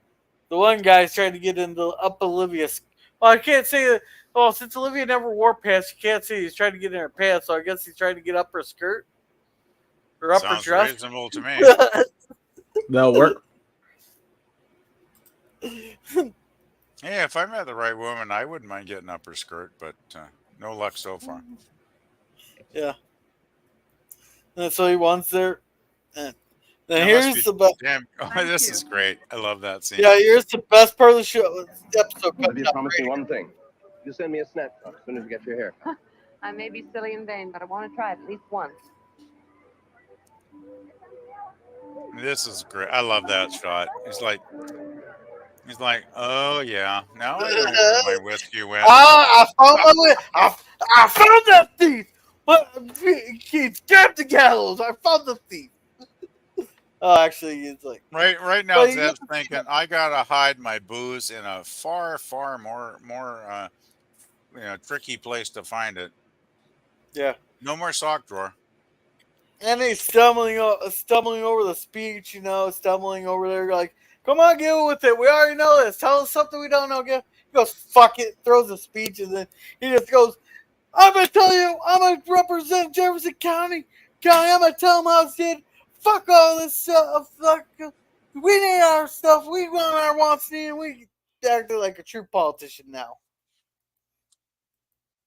one guy's trying to get into up Olivia's. Well, I can't say that. Well, since Olivia never wore pants, you can't say he's trying to get in her pants. So I guess he's trying to get up her skirt or up her Sounds dress. reasonable to me. That'll work. Yeah, if I met the right woman, I wouldn't mind getting up her skirt, but no luck so far. Yeah. And so he wants there. And That here's must be the best. damn. Oh, this is great. I love that scene. Yeah, here's the best part of the show. Episode Olivia, coming up promise right me here. one thing. You send me a snapshot as soon as you get your hair. I may be silly and vain, but I want to try it at least once. This is great. I love that shot. He's like, oh yeah. Now I know where my whiskey went. I found that thief. What? He grabbed the gallows. I found the thief. Oh, actually, it's like Right now, Well, you Zeb's thinking I gotta hide my booze in a far more tricky place to find it. yeah. No more sock drawer. And he's stumbling over the speech, stumbling over there, like, come on, get with it. We already know this. Tell us something we don't know. He goes, fuck it, throws the speech, and then he just goes, I'm going to tell you, I'm going to represent Jefferson County. I'm going to tell them how it's did. Fuck all this stuff. We need our stuff. We want our wants needed. We acting like a true politician now.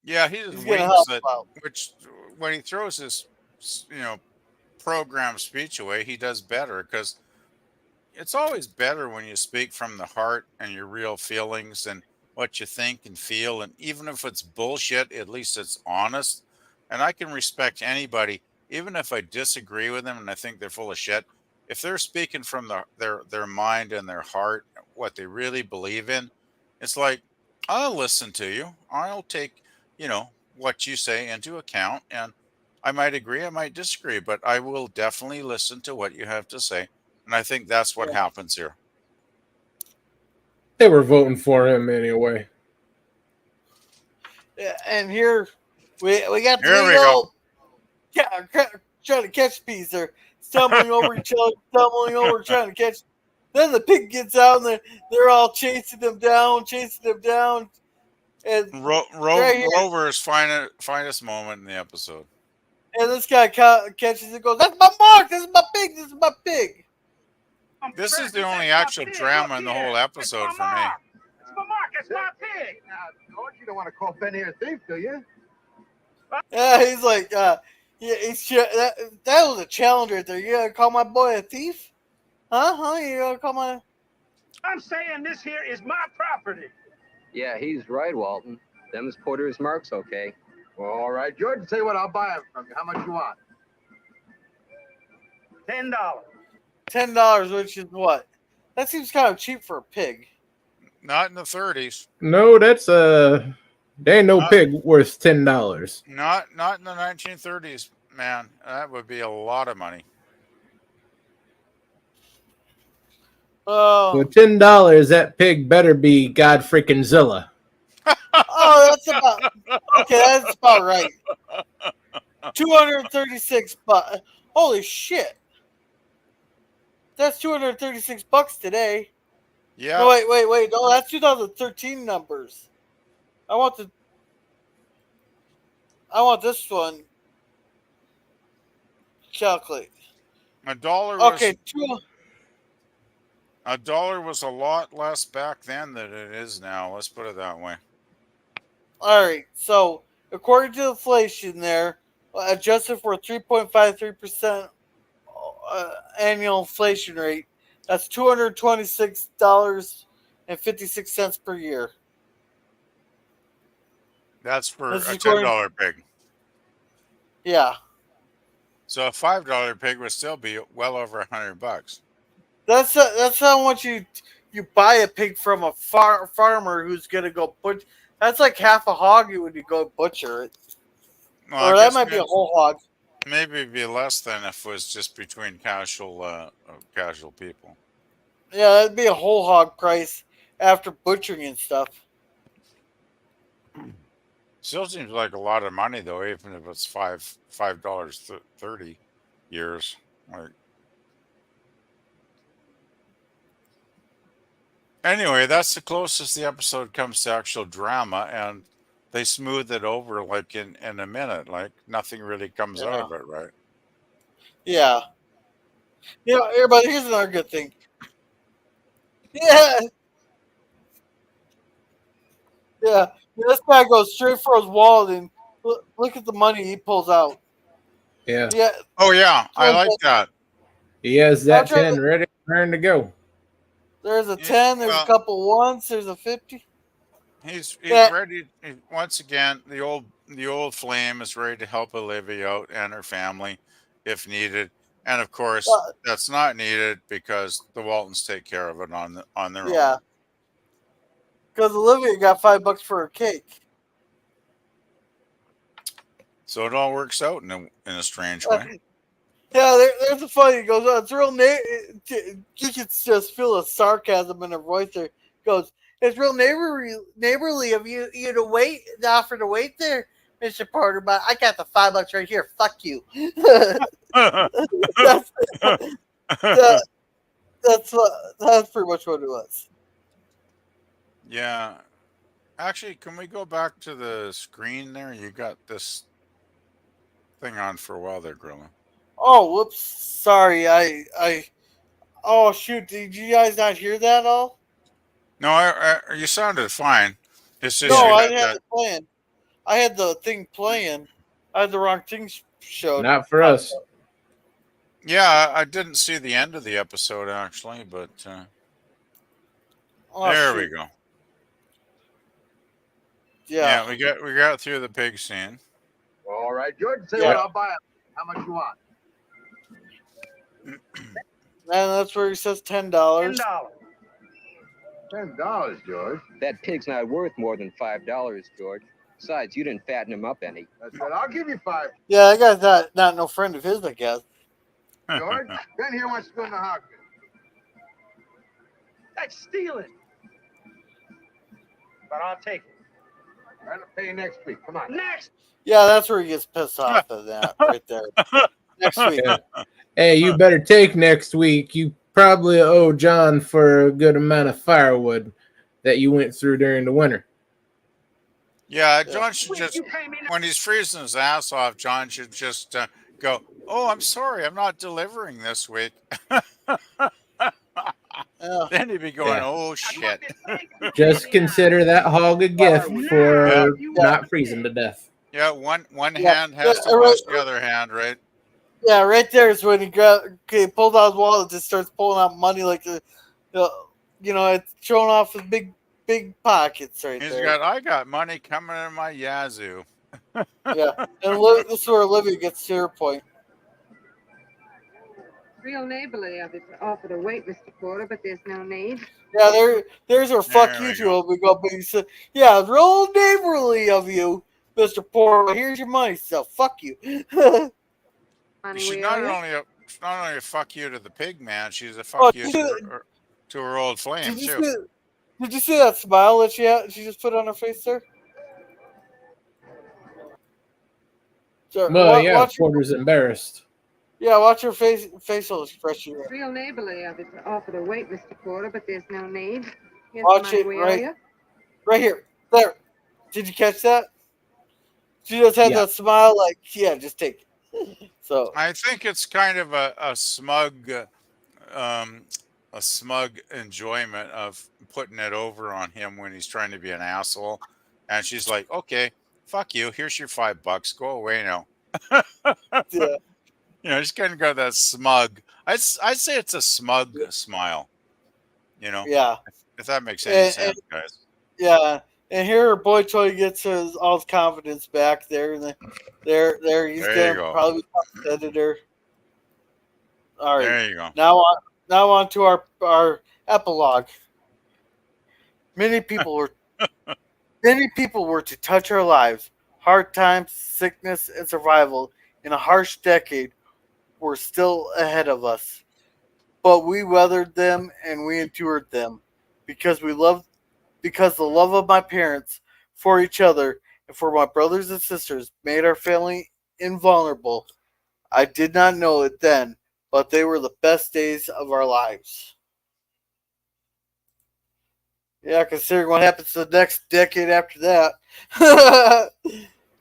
Yeah, he just He's going to wings help it. out. Which when he throws his program speech away, he does better because it's always better when you speak from the heart and your real feelings and what you think and feel. And even if it's bullshit, at least it's honest. And I can respect anybody, even if I disagree with them and I think they're full of shit. If they're speaking from their mind and their heart, what they really believe in, it's like, I'll listen to you. I'll take, what you say into account. And I might agree, I might disagree, but I will definitely listen to what you have to say. And I think that's what happens here. They were voting for him anyway. Yeah, and here we got the Here we go. eagle trying to catch peas. They're stumbling over each other, trying to catch. Then the pig gets out, and they're all chasing them down. And Rover's finest moment in the episode. And this guy catches it and goes, "That's my mark! This is my pig! This is my pig!" This is the only actual drama in the whole episode for me. It's my mark. It's my pig. Now, George, you don't want to call Benny a thief, do you? Yeah, he's like, that was a challenge right there. You gonna call my boy a thief? Huh? You gonna call my... I'm saying this here is my property. Yeah, he's right, Walton. Them's Porter's marks, okay? Well, all right, George, tell you what, I'll buy them from you. How much you want? $10. $10, which is what? That seems kind of cheap for a pig. Not in the 30s. No, that's there ain't no pig worth $10. Not in the 1930s, man. That would be a lot of money. For $10, that pig better be God freaking Zilla. That's about right. 236 bucks. Holy shit! That's $236 today. Yeah. No, wait. No, that's 2013 numbers. I want this one. Calculate. A dollar was a lot less back then than it is now. Let's put it that way. All right. So according to inflation, there adjusted for a 3.53% annual inflation rate, that's $226.56 per year. That's for a $10 pig. Yeah. So a $5 pig would still be well over $100. That's how much you buy a pig from a farmer who's gonna go butcher. That's like half a hog when you go butcher it. Well, or that might be a whole hog. Maybe it'd be less than if it was just between casual people. Yeah, that'd be a whole hog price after butchering and stuff. Still seems like a lot of money though, even if it's $5 30 years. Like, anyway, that's the closest the episode comes to actual drama, and they smooth it over like in a minute. Like nothing really comes out of it, right? Yeah. Everybody, here's another good thing. Yeah. This guy goes straight for his wallet and look at the money he pulls out. Yeah. Oh yeah, I like that. He has that 10 ready to go. There's a 10. There's a couple ones. There's a 50. He's ready. Once again, the old flame is ready to help Olivia out and her family if needed. And of course, that's not needed because the Waltons take care of it on their own. Yeah. Because Olivia got $5 for her cake. So it all works out in a strange way. Yeah, there's a funny. He goes, it's real. You can just feel the sarcasm in her voice. There goes, it's real neighborly of you to offer to wait there, Mr. Porter. But I got the $5 right here. Fuck you. That's pretty much what it was. Yeah. Actually, can we go back to the screen there? You got this thing on for a while there, Grilla. Oh, whoops. Sorry. Oh, shoot. Did you guys not hear that all? No, you sounded fine. It's just I had it playing. I had the thing playing. I had the wrong thing showed. Not for us. Yeah, I didn't see the end of the episode, actually, but there we go. Yeah, we got through the pig scene. All right, George, say what, I'll buy them. How much you want? And that's where he says $10. $10, George. That pig's not worth more than $5, George. Besides, you didn't fatten him up any. That's right. I'll give you 5. Yeah, that guy's not no friend of his, I guess. George, Ben here wants to go in the hog bin. That's stealing. But I'll take it. I'll pay you next week. Come on. Next. Yeah, that's where he gets pissed off at that right there. Next week. Yeah. Hey, you better take next week. You probably owe John for a good amount of firewood that you went through during the winter. Yeah, John should just, when he's freezing his ass off, John should just go, "Oh, I'm sorry, I'm not delivering this week." Then he'd be going, Yeah. "Oh, shit." Just consider that hog a gift for not freezing to death. Yeah, one hand has to wash the other hand, right? Yeah, right there is when he pulled out his wallet and just starts pulling out money like it's showing off his big pockets right He's there. I got money coming in my yazoo. Yeah, and this is where Olivia gets to her point. Real neighborly of it to offer to wait, Mr. Porter, but there's no need. Yeah, there's her fuck There you we to go. him. We go, but he said, yeah, it's real neighborly of you, Mr. Porter. Here's your money, so fuck you. She's not only a fuck you to the pig man, she's a fuck Oh, you to her old flame too. Did you see that smile that she just put on her face there? So, Well, Porter's embarrassed. Yeah, watch your facial expression. Real neighborly of it to offer to wait, Mr. Porter, but there's no need. Here's Watch the money it we right- owe you. Right here. There. Did you catch that? She just had that smile like, yeah, just take it. So I think it's kind of a smug enjoyment of putting it over on him when he's trying to be an asshole. And she's like, "Okay, fuck you. Here's your $5. Go away now." yeah. Just kind of got that smug. I'd say it's a smug smile. Yeah. If that makes any sense, guys. Yeah. And here her boy toy gets all his confidence back there, and there he's There you gonna go. probably become the editor. All right. There you go. Now on to our epilogue. Many people were to touch our lives. Hard times, sickness, and survival in a harsh decade were still ahead of us. But we weathered them and we endured them because the love of my parents for each other and for my brothers and sisters made our family invulnerable. I did not know it then, but they were the best days of our lives. Yeah, considering what happens to the next decade after that.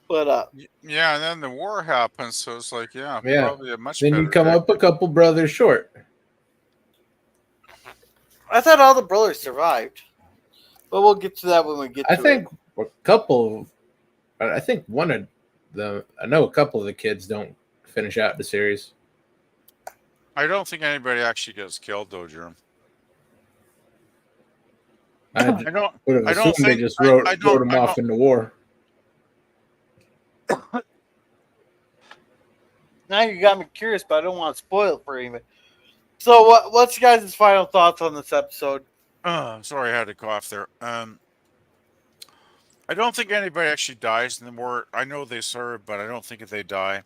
But yeah, and then the war happens, so it's like, probably a much Then better you come up a couple brothers short. I thought all the brothers survived. But we'll get to that when we get to I think a couple. I think one of the. I know a couple of the kids don't finish out the series. I don't think anybody actually gets killed, though, Jerm. I don't. would have I don't assumed they think- just I wrote don't- them I off don't- in the war. Now you got me curious, but I don't want to spoil it for anybody. So, what's you guys' final thoughts on this episode? Sorry, I had a cough there. I don't think anybody actually dies in the war. I know they serve, but I don't think they die.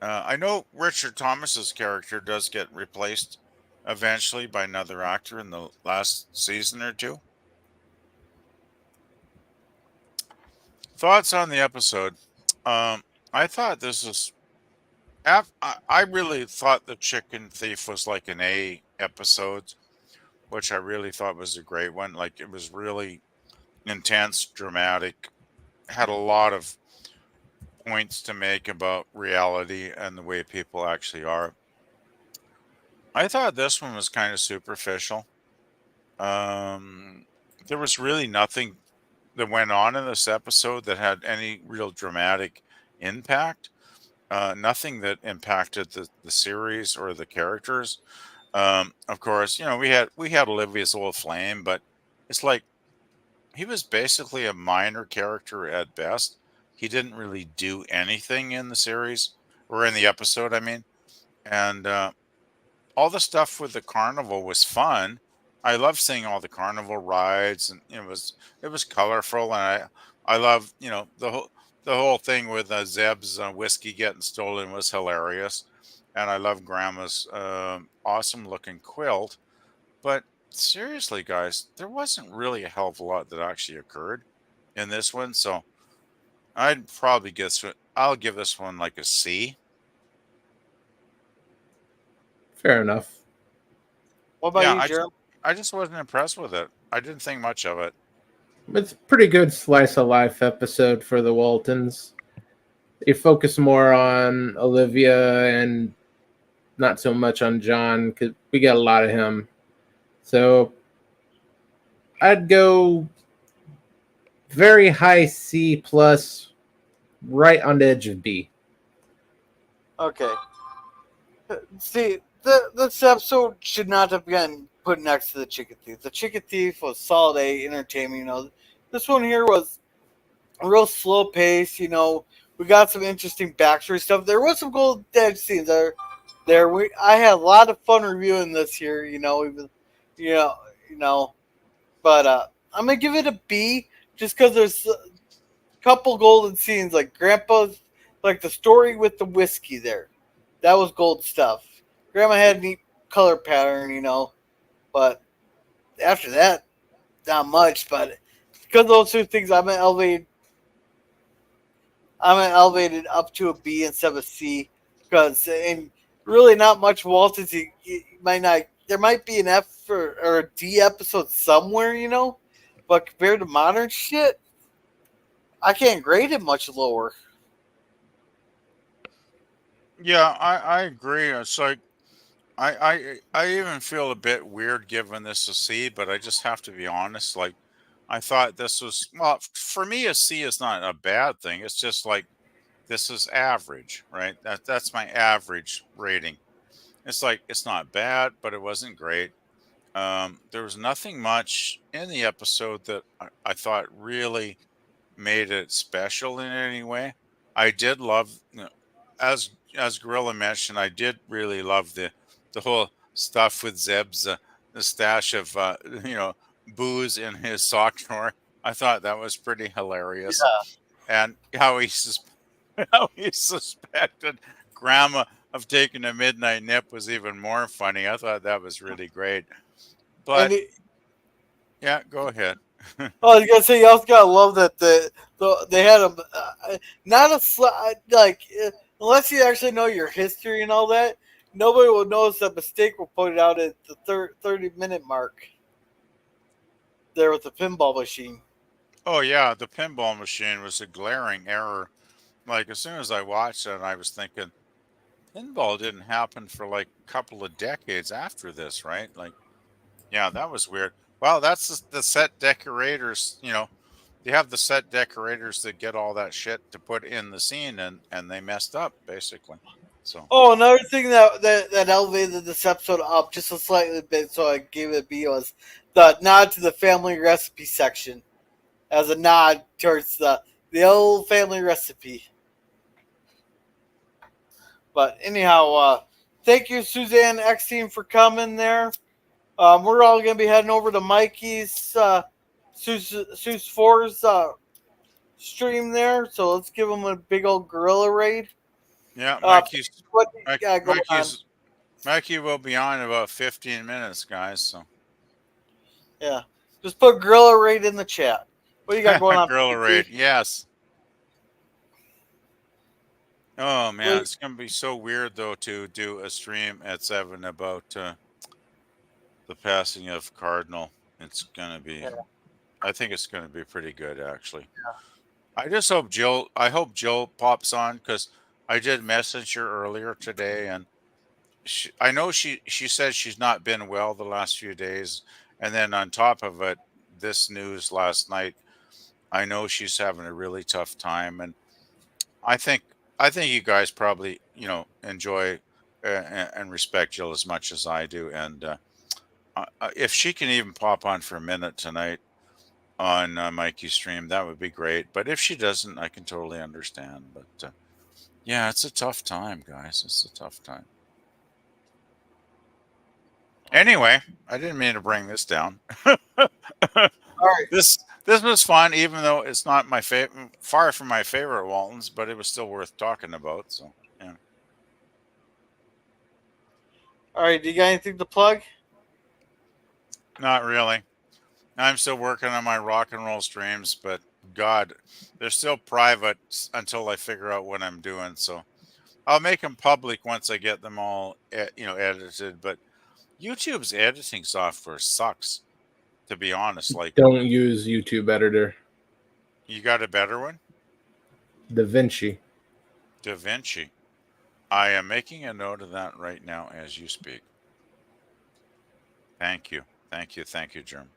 I know Richard Thomas's character does get replaced eventually by another actor in the last season or two. Thoughts on the episode? I thought this was. I really thought the Chicken Thief was like an A episode, which I really thought was a great one. Like, it was really intense, dramatic, had a lot of points to make about reality and the way people actually are. I thought this one was kind of superficial. There was really nothing that went on in this episode that had any real dramatic impact. Nothing that impacted the series or the characters. Of course, we had Olivia's old flame, but it's like he was basically a minor character at best. He didn't really do anything in the series or in the episode, I mean. And all the stuff with the carnival was fun. I love seeing all the carnival rides, and it was colorful, and I love, the whole thing with Zeb's whiskey getting stolen was hilarious, and I love Grandma's awesome looking quilt. But seriously, guys, there wasn't really a hell of a lot that actually occurred in this one, so I'll give this one like a C. Fair enough. What about Yeah, you, Jeremy? I just wasn't impressed with it. I didn't think much of it. It's a pretty good slice of life episode for the Waltons. They focus more on Olivia and not so much on John because we got a lot of him. So I'd go very high C plus, right on the edge of B. Okay. See, this episode should not have been put next to the Chicken Thief. The Chicken Thief was solid A, entertainment. This one here was a real slow pace. We got some interesting backstory stuff. There was some golden edge scenes there. I had a lot of fun reviewing this here. But I'm gonna give it a B just because there's a couple golden scenes like Grandpa's, like the story with the whiskey there. That was gold stuff. Grandma had a neat color pattern, but after that, not much. But because of those two things, I'm gonna elevate up to a B instead of a C. Because and really not much Waltons. You might not. There might be an F or a D episode somewhere, But compared to modern shit, I can't grade it much lower. Yeah, I agree. It's like I even feel a bit weird giving this a C, but I just have to be honest. Like, I thought this was, well, for me, a C is not a bad thing. It's just like this is average, right? That's my average rating. It's like it's not bad, but it wasn't great. There was nothing much in the episode that I thought really made it special in any way. I did love, as Gorilla mentioned, I did really love the whole stuff with Zeb's the stash of booze in his sock drawer. I thought that was pretty hilarious, and how how he suspected Grandma of taking a midnight nip was even more funny. I thought that was really great. But yeah, go ahead. I was gonna say you also gotta love that they had a not like unless you actually know your history and all that, nobody will notice that mistake will put it out at the 30-minute mark. There with the pinball machine. Oh yeah, the pinball machine was a glaring error. Like as soon as I watched it, I was thinking pinball didn't happen for like a couple of decades after this, right? Like, yeah, that was weird. Well, that's the set decorators. They have the set decorators that get all that shit to put in the scene, and they messed up basically. So. Oh, another thing that elevated this episode up just a slightly bit, so I gave it a B, was the nod to the family recipe section, as a nod towards the old family recipe. But anyhow, thank you, Suzanne X Team, for coming there. We're all going to be heading over to Mikey's Seuss 4's stream there, so let's give him a big old gorilla raid. Yeah, Mikey will be on in about 15 minutes, guys. So yeah, just put gorilla raid in the chat. What do you got going on? Gorilla raid, yes. Oh man, it's gonna be so weird though to do a stream at 7 about the passing of Cardinal. It's gonna be. Yeah. I think it's gonna be pretty good, actually. Yeah. I just hope Jill pops on, because I did message her earlier today, and I know she said she's not been well the last few days, and then on top of it, this news last night, I know she's having a really tough time, and I think you guys probably enjoy and respect Jill as much as I do, and if she can even pop on for a minute tonight on Mikey's stream, that would be great. But if she doesn't, I can totally understand. But yeah, it's a tough time, guys. It's a tough time. Anyway, I didn't mean to bring this down. All right. This was fun, even though it's not my favorite, far from my favorite Waltons, but it was still worth talking about. So, yeah. All right, do you got anything to plug? Not really. I'm still working on my rock and roll streams, but God, they're still private until I figure out what I'm doing. So I'll make them public once I get them all, edited. But YouTube's editing software sucks, to be honest. Like, Don't use YouTube editor. you got a better one? DaVinci. DaVinci. I am making a note of that right now as you speak. Thank you. Thank you, Germ.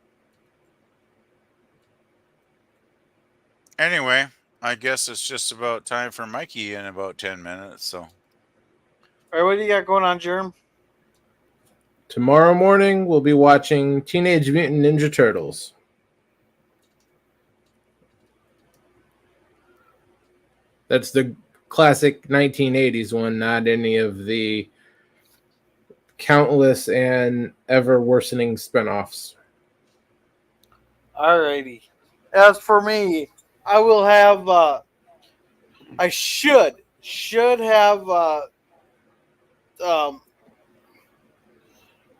Anyway, I guess it's just about time for Mikey in about 10 minutes. So, All right, what do you got going on, Germ? Tomorrow morning, we'll be watching Teenage Mutant Ninja Turtles. That's the classic 1980s one, not any of the countless and ever worsening spinoffs. All righty. As for me, I will have. I should have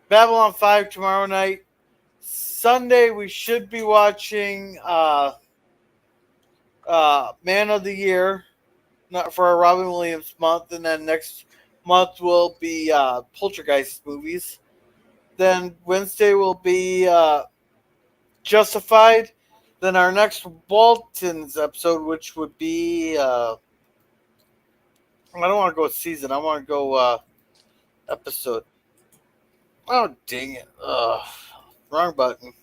Babylon 5 tomorrow night. Sunday we should be watching Man of the Year, not for our Robin Williams month, and then next month will be Poltergeist movies. Then Wednesday will be Justified. Then our next Waltons episode, which would be I don't want to go season. I want to go episode. Oh, dang it. Wrong button.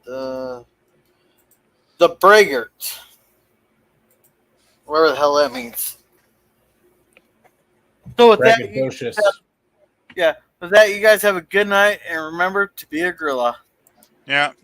The Braggart. Whatever the hell that means. So with that, with that, you guys have a good night, and remember to be a gorilla. yeah.